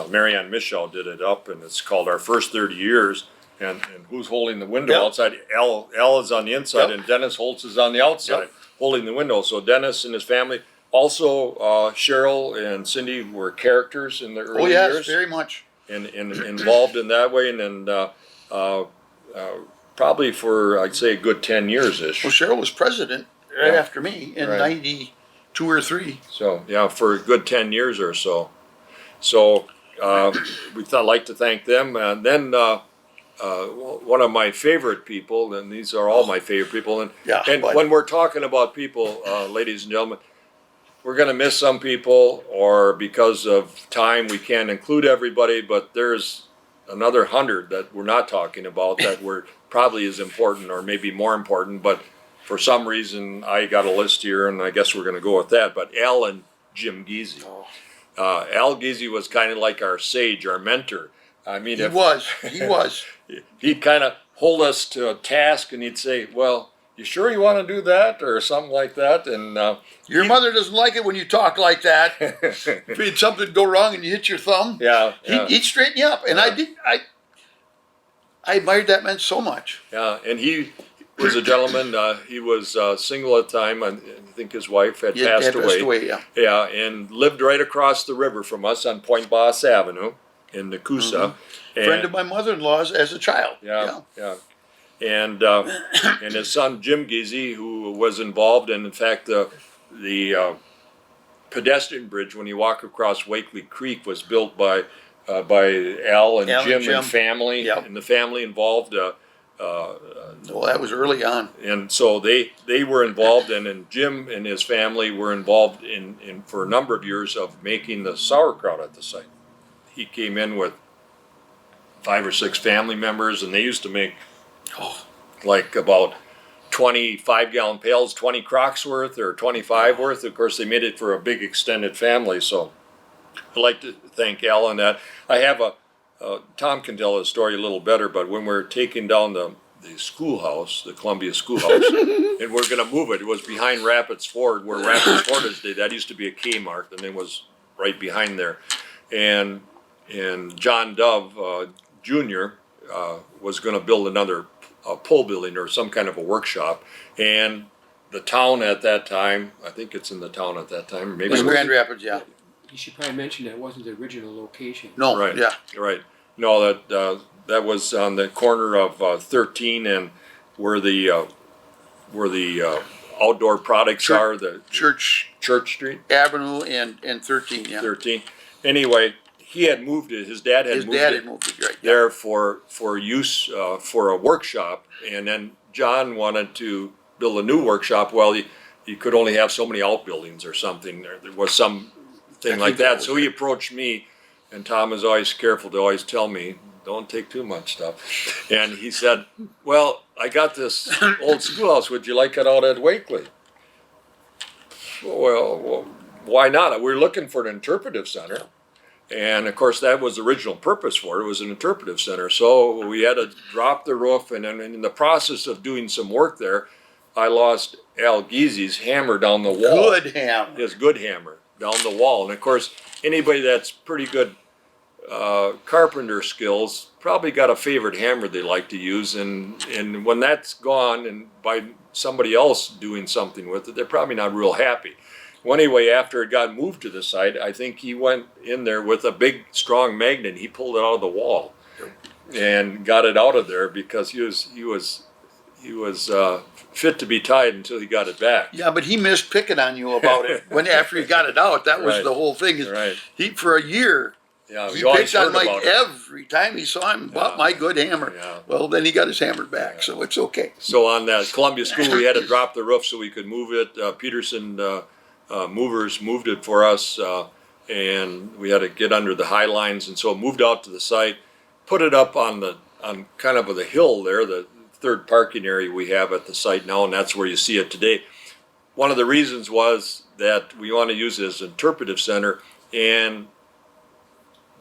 Marianne Mitchell did it up, and it's called Our First 30 Years. And who's holding the window outside? L is on the inside, and Dennis Holtz is on the outside. Holding the window. So Dennis and his family, also Cheryl and Cindy were characters in the early years. Very much. And involved in that way, and then probably for, I'd say, a good 10 years-ish. Well, Cheryl was president right after me in 92 or 3. So, yeah, for a good 10 years or so. So we'd like to thank them. And then one of my favorite people, and these are all my favorite people, and when we're talking about people, ladies and gentlemen, we're going to miss some people, or because of time we can't include everybody, but there's another 100 that we're not talking about that were probably as important or maybe more important, but for some reason I got a list here, and I guess we're going to go with that. But Al and Jim Giese. Al Giese was kind of like our sage, our mentor. I mean, he was. He'd kind of hold us to a task, and he'd say, well, you sure you want to do that, or something like that? And your mother doesn't like it when you talk like that. If you had something go wrong and you hit your thumb, he'd straighten you up. And I admired that man so much. Yeah, and he was a gentleman. He was single at the time. I think his wife had passed away. Yeah, and lived right across the river from us on Point Basse Avenue in Nakusa. Friend of my mother-in-law's as a child. Yeah. And his son Jim Giese, who was involved in fact, the pedestrian bridge when you walk across Wakely Creek was built by Al and Jim and family, and the family involved. Well, that was early on. And so they were involved, and Jim and his family were involved in for a number of years of making the sauerkraut at the site. He came in with 5 or 6 family members, and they used to make like about 25-gallon pails, 20 crocks worth or 25 worth. Of course, they made it for a big extended family. So I'd like to thank Al on that. I have Tom can tell the story a little better, but when we're taking down the schoolhouse, the Columbia schoolhouse, and we're going to move it. It was behind Rapids Ford, where Rapids Ford is today. That used to be a Kmart, and it was right behind there. And John Dove Jr. Was going to build another pole building or some kind of a workshop. And the town at that time, I think it's in the town at that time, maybe in Grand Rapids, yeah. You should probably mention that wasn't the original location. No, right, yeah. Right. No, that was on the corner of 13 and where the outdoor products are, the Church Street. Avenue and 13, yeah. 13. Anyway, he had moved it. His dad had moved it right. there for use for a workshop, and then John wanted to build a new workshop. Well, he could only have so many outbuildings or something. There was some thing like that. So he approached me, and Tom is always careful to always tell me, don't take too much stuff. And he said, well, I got this old schoolhouse. Would you like it out at Wakely? Well, why not? We're looking for an interpretive center. And of course, that was the original purpose for it. It was an interpretive center. So we had to drop the roof. And then in the process of doing some work there, I lost Al Giesi's hammer down the wall. Good hammer. His good hammer down the wall. And of course, anybody that's pretty good carpenter skills probably got a favorite hammer they like to use. And when that's gone and by somebody else doing something with it, they're probably not real happy. Well, anyway, after it got moved to the site, I think he went in there with a big, strong magnet. He pulled it out of the wall and got it out of there because he was fit to be tied until he got it back. Yeah, but he missed picking on you about it. After he got it out, that was Right. the whole thing. Right. He for a year. Yeah, He always picked on heard Mike about it. every time he saw him about my good hammer. Yeah. Well, then he got his hammer back, so it's okay. So on that Columbia School, we had to drop the roof so we could move it. Peterson movers moved it for us, and we had to get under the high lines, and so it moved out to the site, put it up on kind of the hill there, the third parking area we have at the site now, and that's where you see it today. One of the reasons was that we want to use it as an interpretive center, and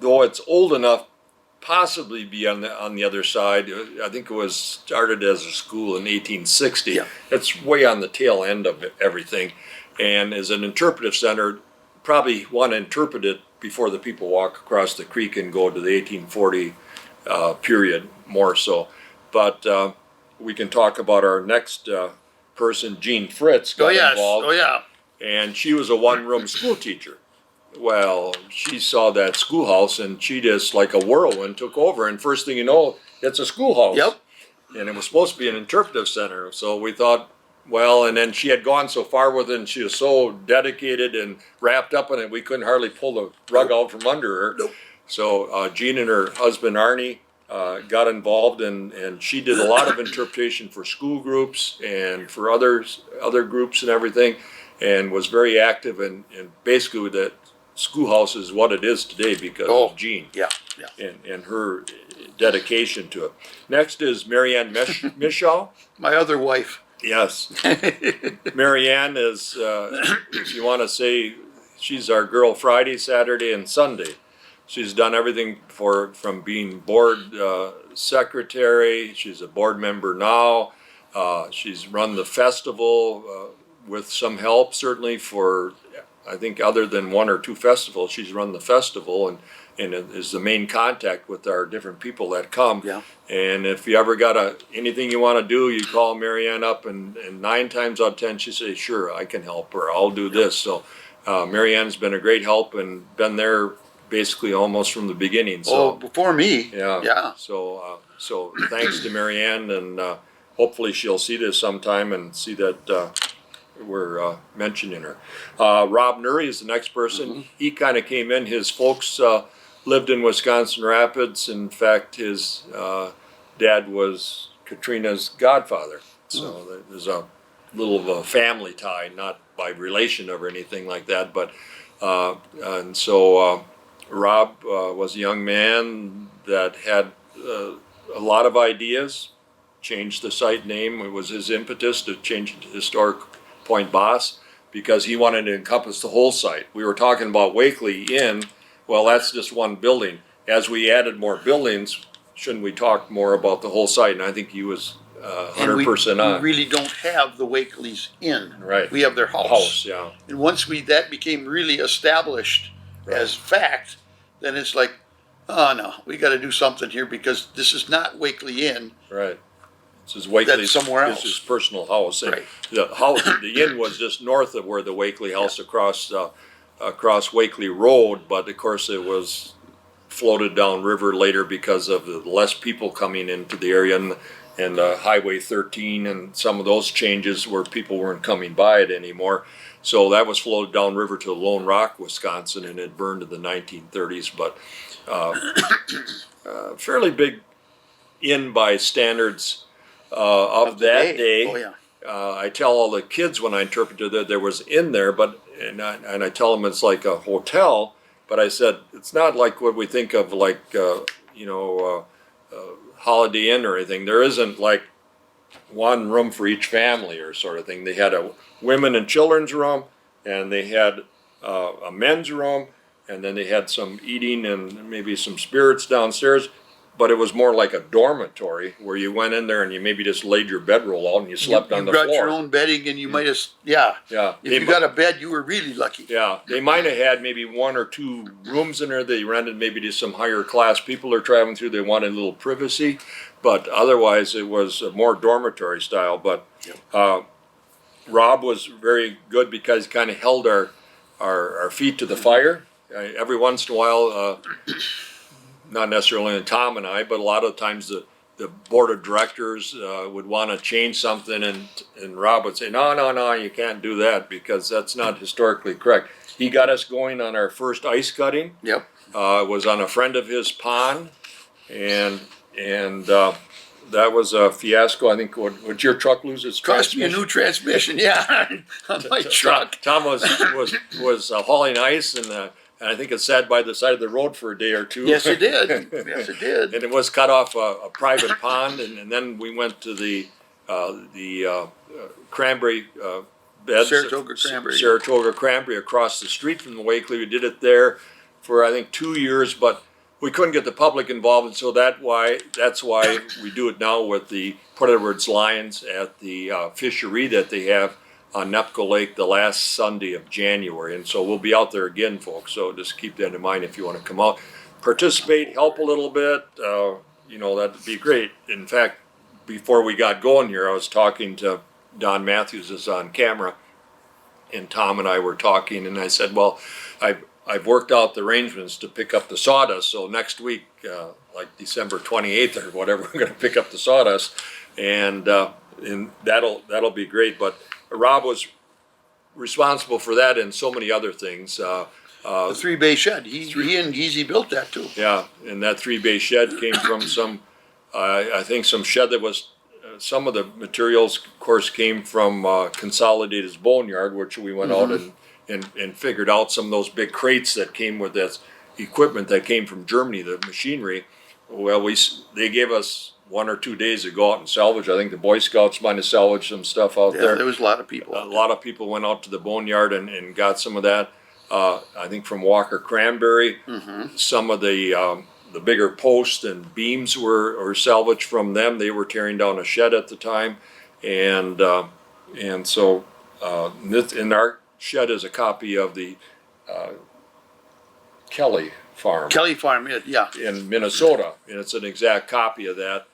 though it's old enough, possibly be on the other side. I think it was started as a school in 1860. Yeah. It's way on the tail end of everything, and as an interpretive center, probably want to interpret it before the people walk across the creek and go to the 1840 period more so. But we can talk about our next person, Jean Fritz, got involved. Oh yeah. And she was a one-room school teacher. Well, she saw that schoolhouse and she just like a whirlwind took over, and first thing you know, it's a schoolhouse. Yep. And it was supposed to be an interpretive center. So we thought, well, and then she had gone so far with it and she was so dedicated and wrapped up in it, we couldn't hardly pull the rug out from under her. Nope. So Jean and her husband Arnie got involved, and she did a lot of interpretation for school groups and for other groups and everything, and was very active, and basically that schoolhouse is what it is today because of Jean. Yeah. And her dedication to it. Next is Marianne Mitchell. My other wife. Yes. Marianne is, if you want to say, she's our girl Friday, Saturday, and Sunday. She's done everything from being board secretary. She's a board member now. She's run the festival with some help, certainly for, I think, other than one or two festivals. She's run the festival and is the main contact with our different people that come. Yeah. And if you ever got anything you want to do, you call Marianne up, and 9 times out of 10 she says, sure, I can help her. I'll do this. So Marianne's been a great help and been there basically almost from the beginning. So before me. yeah. Yeah. So thanks to Marianne, and hopefully she'll see this sometime and see that we're mentioning her. Rob Nuri is the next person. Mm-hmm. He kind of came in. His folks lived in Wisconsin Rapids. In fact, his dad was Katrina's godfather. So there's a little of a family tie, not by relation or anything like that. But and so Rob was a young man that had a lot of ideas, changed the site name. It was his impetus to change it to historic Point Basse because he wanted to encompass the whole site. We were talking about Wakely Inn. Well, that's just one building. As we added more buildings, shouldn't we talk more about the whole site? And I think he was 100% on. We really don't have the Wakely's Inn. Right. We have their house. Yeah. And once that became really established as fact, then it's like, oh no, we got to do something here because this is not Wakely Inn. Right. This is Wakely's. That's somewhere else. This is personal house. And Right. the house, the inn was just north of where the Wakely house across Wakely Road, but of course it was floated down river later because of the less people coming into the area and Highway 13 and some of those changes where people weren't coming by it anymore. So that was floated down river to Lone Rock, Wisconsin, and it burned in the 1930s. But fairly big inn by standards of that day. Oh yeah. I tell all the kids when I interpreted that there was inn there, but and I tell them it's like a hotel. But I said it's not like what we think of like Holiday Inn or anything. There isn't like one room for each family or sort of thing. They had a women and children's room, and they had a men's room, and then they had some eating and maybe some spirits downstairs. But it was more like a dormitory where you went in there and you maybe just laid your bedroll out and you slept on the floor. You brought your own bedding and you might have, yeah. Yeah. If you got a bed, you were really lucky. Yeah, they might have had maybe one or two rooms in there they rented maybe to some higher class people are traveling through. They wanted a little privacy, but otherwise it was more dormitory style. But Rob was very good because he kind of held our feet to the fire. Every once in a while, not necessarily Tom and I, but a lot of times the board of directors would want to change something, and Rob would say, no, you can't do that because that's not historically correct. He got us going on our first ice cutting. Yep. It was on a friend of his pond, and that was a fiasco. I think would your truck lose its Cost me a transmission? new transmission, yeah, on my truck. Tom was hauling ice, and I think it sat by the side of the road for a day or two. Yes, it did. Yes, it did. And it was cut off a private pond, and then we went to the cranberry beds. Saratoga cranberry across the street from the Wakely. We did it there for I think 2 years, but we couldn't get the public involved, and so that's why we do it now with the Port Edwards Lions at the fishery that they have on Nepco Lake the last Sunday of January. And so we'll be out there again, folks. So just keep that in mind if you want to come out, participate, help a little bit. That'd be great. In fact, before we got going here, I was talking to Don Matthews is on camera, and Tom and I were talking, and I said, well, I've worked out the arrangements to pick up the sawdust. So next week, like December 28th or whatever, we're going to pick up the sawdust, and that'll be great. But Rob was responsible for that and so many other things. The 3-bay shed. He and Geezy built that too. Yeah, and that 3-bay shed came from some shed that was, some of the materials, of course, came from Consolidated's Boneyard, which we went out and figured out some of those big crates that came with this equipment that came from Germany, the machinery. Well, they gave us 1 or 2 days to go out and salvage. I think the Boy Scouts might have salvaged some stuff out there. There was a lot of people. A lot of people went out to the boneyard and got some of that. I think from Walker Cranberry, some of the bigger posts and beams were salvaged from them. They were tearing down a shed at the time, and so in our shed is a copy of the Kelly Farm. Kelly Farm, yeah. In Minnesota, and it's an exact copy of that.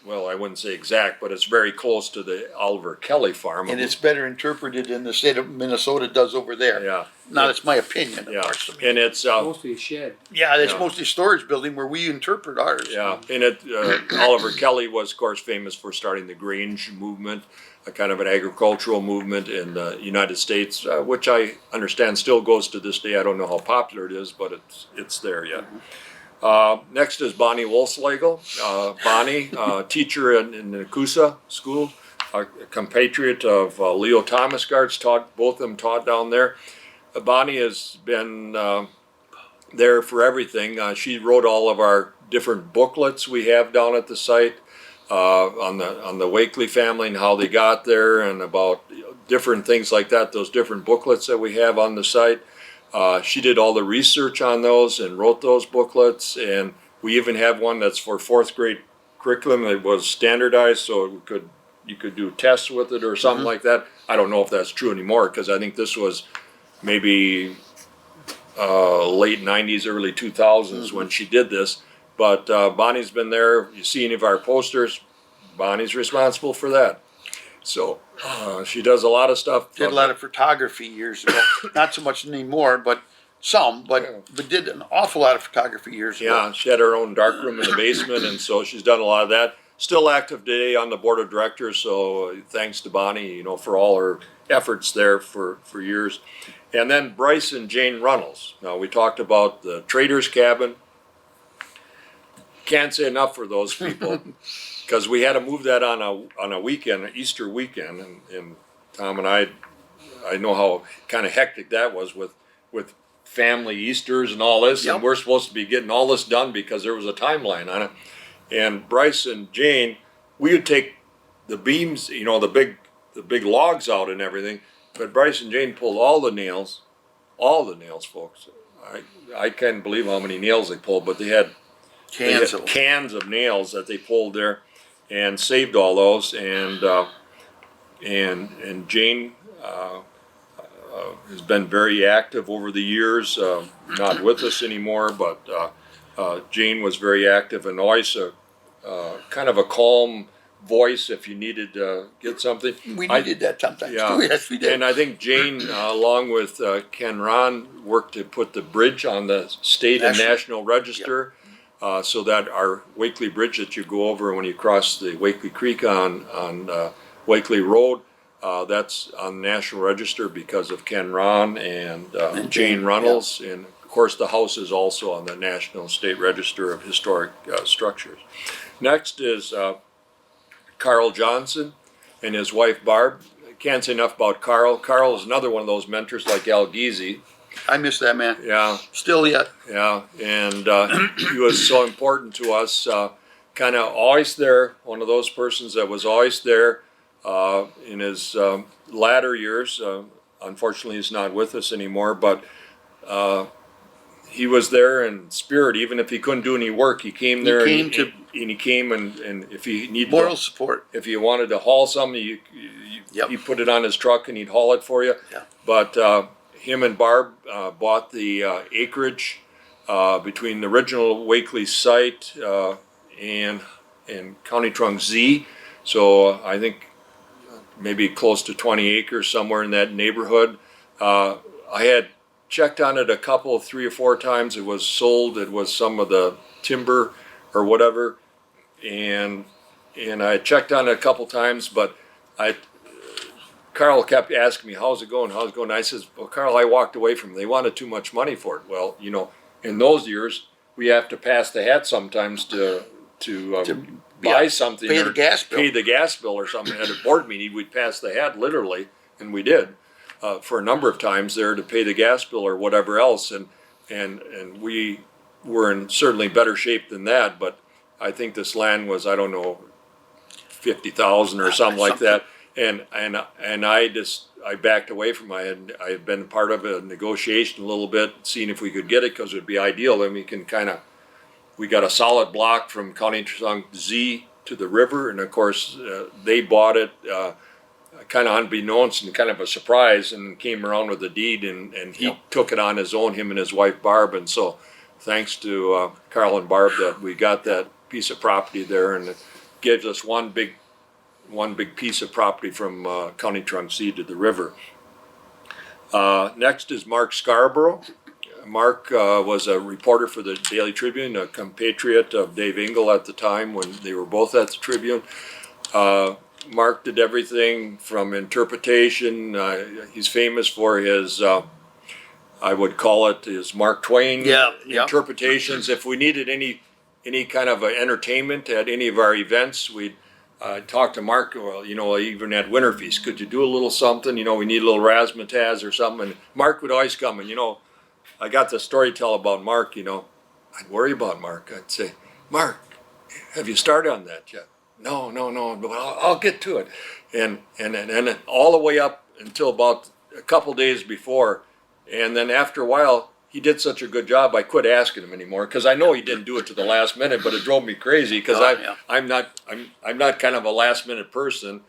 Well, I wouldn't say exact, but it's very close to the Oliver Kelly Farm. And it's better interpreted in the state of Minnesota does over there. Yeah. Now, it's my opinion, of course. And it's Mostly a shed. Yeah, it's mostly storage building where we interpret ours. Yeah, and Oliver Kelly was, of course, famous for starting the Grange movement, a kind of an agricultural movement in the United States, which I understand still goes to this day. I don't know how popular it is, but it's there yet. Next is Bonnie Wolfslegel. Bonnie, teacher in the Coosa School, a compatriot of Leo Thomasgard's, both of them taught down there. Bonnie has been there for everything. She wrote all of our different booklets we have down at the site on the Wakely family and how they got there, and about different things like that. Those different booklets that we have on the site. She did all the research on those and wrote those booklets, and we even have one that's for fourth grade curriculum. It was standardized, so you could do tests with it or something like that. I don't know if that's true anymore, because I think this was maybe late 90s, early 2000s when she did this. But Bonnie's been there. You see any of our posters, Bonnie's responsible for that. So she does a lot of stuff. Did a lot of photography years ago. Not so much anymore, but some. But did an awful lot of photography years ago. Yeah, she had her own darkroom in the basement, and so she's done a lot of that. Still active today on the board of directors. So thanks to Bonnie, for all her efforts there for years. And then Bryce and Jane Runnels. Now, we talked about the Trader's Cabin. Can't say enough for those people, because we had to move that on a weekend, Easter weekend, and Tom and I know how kind of hectic that was with family Easters and all this, and we're supposed to be getting all this done because there was a timeline on it. And Bryce and Jane, we would take the beams, the big logs out and everything, but Bryce and Jane pulled all the nails, folks. I can't believe how many nails they pulled, but they had cans of nails that they pulled there, and saved all those. And Jane has been very active over the years. Not with us anymore, but Jane was very active, and always kind of a calm voice if you needed to get something. We needed that sometimes. Yeah. Yes, we did. And I think Jane, along with Ken Ron, worked to put the bridge on the state and national register, so that our Wakely Bridge that you go over when you cross the Wakely Creek on Wakely Road, that's on the National Register because of Ken Ron and Jane Runnels. And of course, the house is also on the National State Register of Historic Structures. Next is Carl Johnson and his wife Barb. I can't say enough about Carl. Carl is another one of those mentors like Al Giese. I miss that man. Yeah. Still yet. Yeah, and he was so important to us, kind of always there, one of those persons that was always there in his latter years. Unfortunately, he's not with us anymore, but he was there in spirit. Even if he couldn't do any work, he came there. And if he needed moral support. If you wanted to haul something, he put it on his truck and he'd haul it for you. Yeah. But him and Barb bought the acreage between the original Wakely site and County Trunk Z. So I think maybe close to 20 acres, somewhere in that neighborhood. I had checked on it 3 or 4 times. It was sold. It was some of the timber or whatever, and I checked on it a couple times, but Carl kept asking me, how's it going? I says, well, Carl, I walked away from it. They wanted too much money for it. Well, in those years, we have to pass the hat sometimes to buy something. Pay the gas bill. Pay the gas bill or something. At a board meeting, we'd pass the hat literally, and we did for a number of times there to pay the gas bill or whatever else. And we were in certainly better shape than that, but I think this land was, I don't know, 50,000 or something like that. And I backed away from it. I had been part of a negotiation a little bit, seeing if we could get it, because it would be ideal. Then we got a solid block from County Trunk Z to the river, and of course they bought it kind of unbeknownst and kind of a surprise, and came around with the deed, and he took it on his own, him and his wife Barb. And so thanks to Carl and Barb that we got that piece of property there, and it gives us one big piece of property from County Trunk Z to the river. Next is Mark Scarborough. Mark was a reporter for the Daily Tribune, a compatriot of Dave Engel at the time when they were both at the Tribune. Mark did everything from interpretation. He's famous for his, I would call it his Mark Twain interpretations. If we needed any kind of entertainment at any of our events, we'd talk to Mark. Well, even at Winter Feast, could you do a little something? We need a little razzmatazz or something. And Mark would always come. And I got the story to tell about Mark. I'd worry about Mark. I'd say, Mark, have you started on that yet? No, but I'll get to it. And all the way up until about a couple days before. And then after a while, he did such a good job, I quit asking him anymore, because I know he didn't do it to the last minute, but it drove me crazy, because I'm not kind of a last minute person.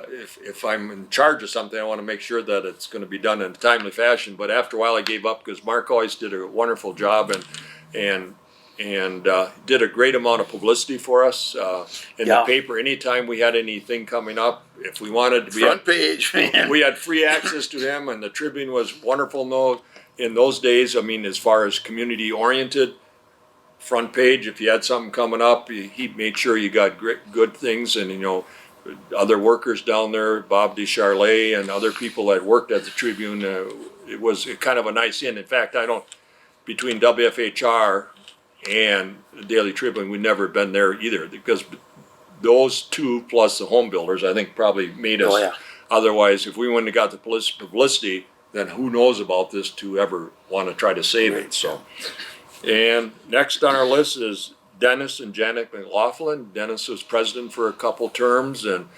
If I'm in charge of something, I want to make sure that it's going to be done in a timely fashion. But after a while, I gave up, because Mark always did a wonderful job and did a great amount of publicity for us in the paper. Anytime we had anything coming up, if we wanted, front page, man. We had free access to him, and the Tribune was wonderful. In those days, I mean, as far as community oriented, front page. If you had something coming up, he made sure you got good things, and other workers down there, Bob DeCharlet and other people that worked at the Tribune. It was kind of a nice in. In fact, between WFHR and the Daily Tribune, we'd never been there either, because those two plus the home builders, I think, probably made us. Oh, yeah. Otherwise, if we wouldn't have got the publicity, then who knows about this to ever want to try to save it. So, and next on our list is Dennis and Janet Mclaughlin. Dennis was president for a couple terms, and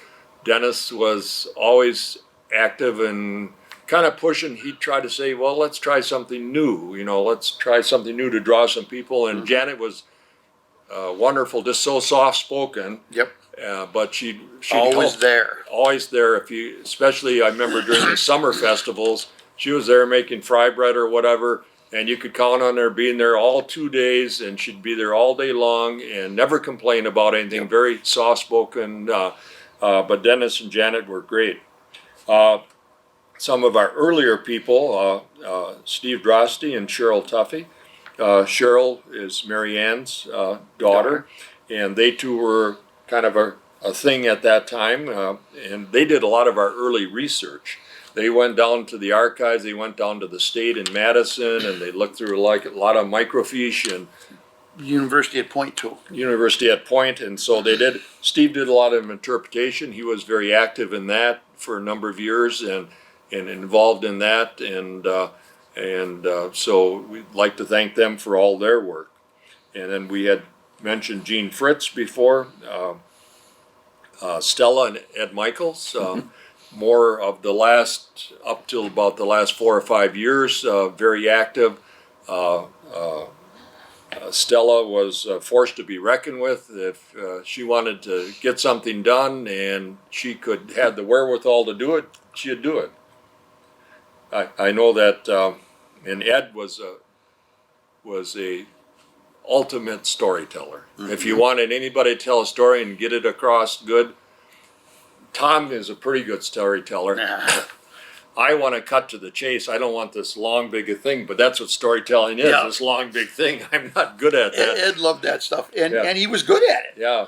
Dennis was always active and kind of pushing. He'd try to say, well, let's try something new. Let's try something new to draw some people. And Janet was wonderful, just so soft-spoken. Yep. But she always there. Always there. Especially, I remember during the summer festivals, she was there making fry bread or whatever, and you could count on her being there all 2 days, and she'd be there all day long and never complain about anything. Yep. Very soft-spoken. But Dennis and Janet were great. Some of our earlier people, Steve Drosty and Cheryl Tuffy. Cheryl is Marianne's daughter, and they two were kind of a thing at that time, and they did a lot of our early research. They went down to the archives, they went down to the state in Madison, and they looked through like a lot of microfiche and University at Point too. University at Point, and so Steve did a lot of interpretation. He was very active in that for a number of years and involved in that, and so we'd like to thank them for all their work. And then we had mentioned Gene Fritz before, Stella and Ed Michaels, more of the last, up till about the last 4 or 5 years, very active. Stella was forced to be reckoned with. If she wanted to get something done and she had the wherewithal to do it, she'd do it. I know that, and Ed was a ultimate storyteller. Mm-hmm. If you wanted anybody to tell a story and get it across good, Tom is a pretty good storyteller. I want to cut to the chase. I don't want this long, big a thing, but that's what storytelling is, this long, big thing. I'm not good at that. Ed loved that stuff, and he was good at it. Yeah.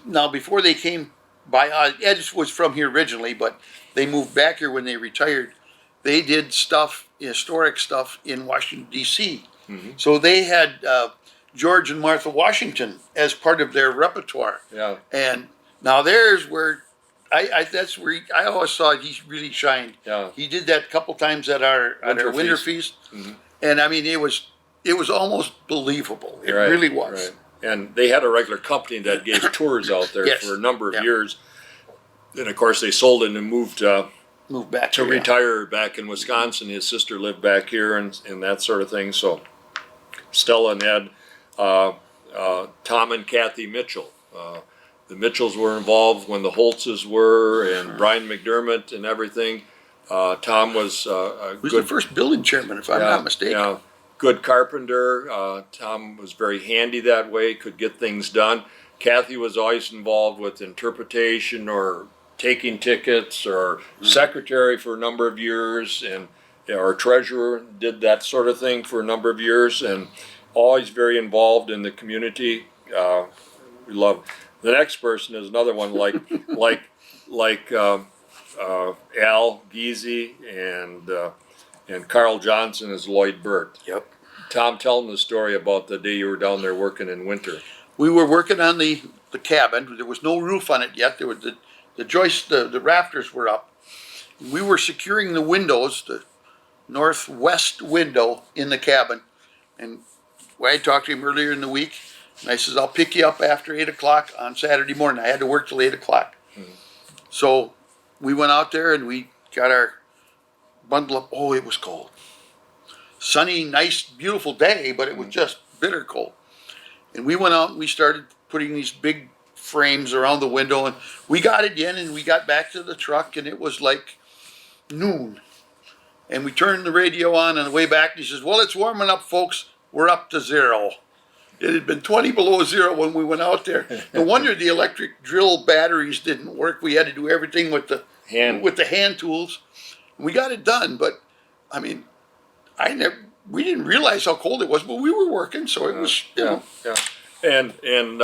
Now, before they came by, Ed was from here originally, but they moved back here when they retired. They did stuff, historic stuff in Washington, D.C. Mm-hmm. So they had George and Martha Washington as part of their repertoire. Yeah. And now there's where that's where I always saw he really shined. Yeah. He did that a couple times at our winter feast, mm-hmm. and I mean it was almost believable. It really was. Right. And they had a regular company that gave tours out there for a number of years. And of course they sold it and moved back to retire back in Wisconsin. His sister lived back here and that sort of thing. So Stella and Ed, Tom and Kathy Mitchell. The Mitchells were involved when the Holtzes were, and Brian Mcdermott and everything. Tom was the first building chairman, if I'm not mistaken. Yeah, good carpenter. Tom was very handy that way, could get things done. Kathy was always involved with interpretation or taking tickets, or secretary for a number of years, and our treasurer did that sort of thing for a number of years, and always very involved in the community. We love. The next person is another one like Al Giese and Carl Johnson is Lloyd Burt. Yep. Tom, tell them the story about the day you were down there working in winter. We were working on the cabin. There was no roof on it yet. There was the joist, the rafters were up. We were securing the windows, the northwest window in the cabin, and I talked to him earlier in the week, and I says, I'll pick you up after 8 o'clock on Saturday morning. I had to work till 8 o'clock. So we went out there and we got our bundle up. Oh, it was cold. Sunny, nice, beautiful day, but it was just bitter cold. And we went out and we started putting these big frames around the window, and we got it in, and we got back to the truck, and it was like noon. And we turned the radio on on the way back, and he says, well, it's warming up, folks. We're up to 0. It had been 20 below 0 when we went out there. No wonder the electric drill batteries didn't work. We had to do everything with the hand tools. We got it done, but I mean, we didn't realize how cold it was, but we were working, so it was, you know. Yeah. And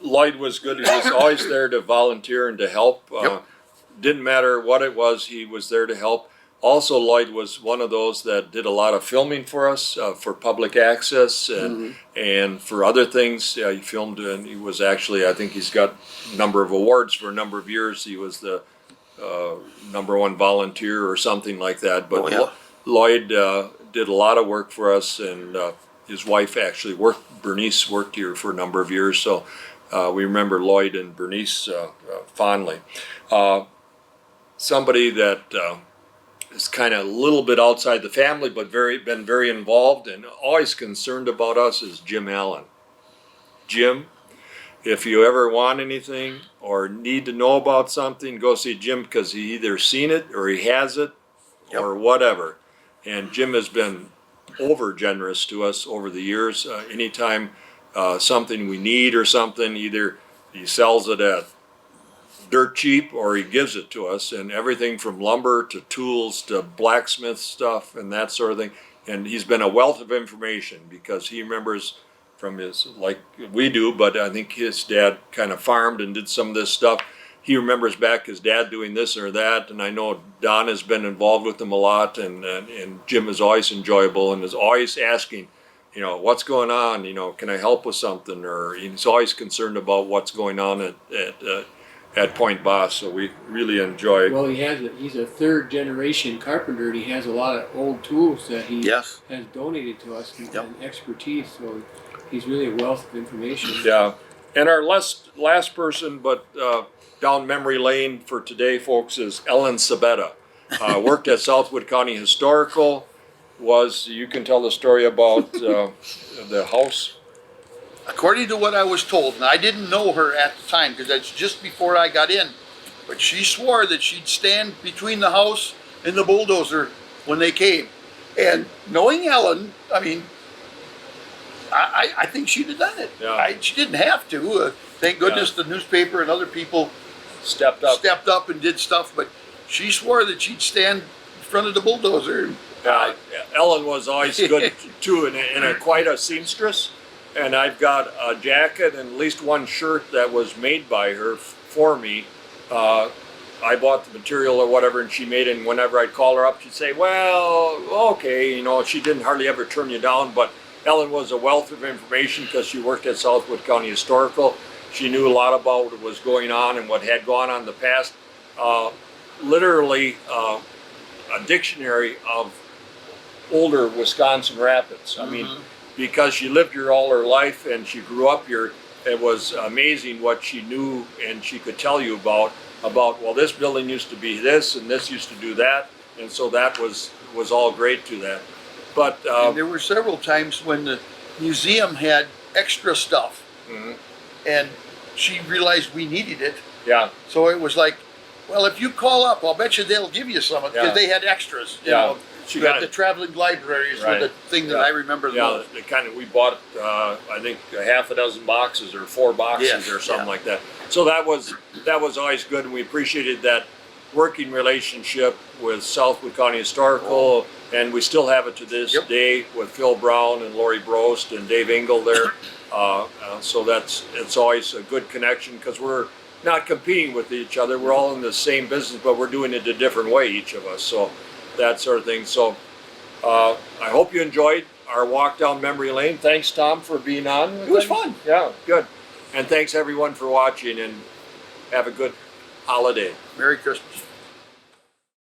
Lloyd was good. He was always there to volunteer and to help. Didn't matter what it was, he was there to help. Also, Lloyd was one of those that did a lot of filming for us, for public access and for other things. He filmed, and he was actually, I think he's got a number of awards for a number of years. He was the #1 volunteer or something like that. But Lloyd did a lot of work for us, and his wife actually Bernice worked here for a number of years. So we remember Lloyd and Bernice fondly. Somebody that is kind of a little bit outside the family, but been very involved and always concerned about us is Jim Allen. Jim, if you ever want anything or need to know about something, go see Jim, because he either seen it or he has it or whatever. And Jim has been over generous to us over the years. Anytime something we need or something, either he sells it at dirt cheap or he gives it to us, and everything from lumber to tools to blacksmith stuff and that sort of thing. And he's been a wealth of information, because he remembers from his, like we do, but I think his dad kind of farmed and did some of this stuff. He remembers back his dad doing this or that, and I know Don has been involved with him a lot, and Jim is always enjoyable and is always asking, you know, what's going on, you know, can I help with something, or he's always concerned about what's going on at Point Basse, so we really enjoy. Well, he's a third generation carpenter, and he has a lot of old tools that he has donated to us and expertise, so he's really a wealth of information. Yeah, and our last person, but down memory lane for today, folks, is Ellen Sabetta. Worked at Southwood County Historical. You can tell the story about the house. According to what I was told, and I didn't know her at the time because that's just before I got in, but she swore that she'd stand between the house and the bulldozer when they came. And knowing Ellen, I mean, I think she'd have done it. Yeah. She didn't have to. Thank goodness the newspaper and other people stepped up and did stuff, but she swore that she'd stand in front of the bulldozer. Ellen was always good too, and quite a seamstress. And I've got a jacket and at least one shirt that was made by her for me. I bought the material or whatever, and she made it. And whenever I'd call her up, she'd say, well, okay, you know, she didn't hardly ever turn you down. But Ellen was a wealth of information because she worked at Southwood County Historical. She knew a lot about what was going on and what had gone on in the past. Literally a dictionary of older Wisconsin rapids. I mean, because she lived here all her life and she grew up here, it was amazing what she knew, and she could tell you about, well, this building used to be this and this used to do that, and so that was all great to that. But and there were several times when the museum had extra stuff, and she realized we needed it. Yeah. So it was like, well, if you call up, I'll bet you they'll give you some, because they had extras. You know. She got the traveling libraries were the thing that I remember the most. We bought I think a half a dozen boxes or 4 boxes or something like that. So that was always good, and we appreciated that working relationship with Southwood County Historical, and we still have it to this day with Phil Brown and Lori Brost and Dave Engel there. So it's always a good connection, because we're not competing with each other. We're all in the same business, but we're doing it a different way, each of us. So that sort of thing. So I hope you enjoyed our walk down memory lane. Thanks, Tom, for being on. It was fun. Yeah, good. And thanks everyone for watching, and have a good holiday. Merry Christmas.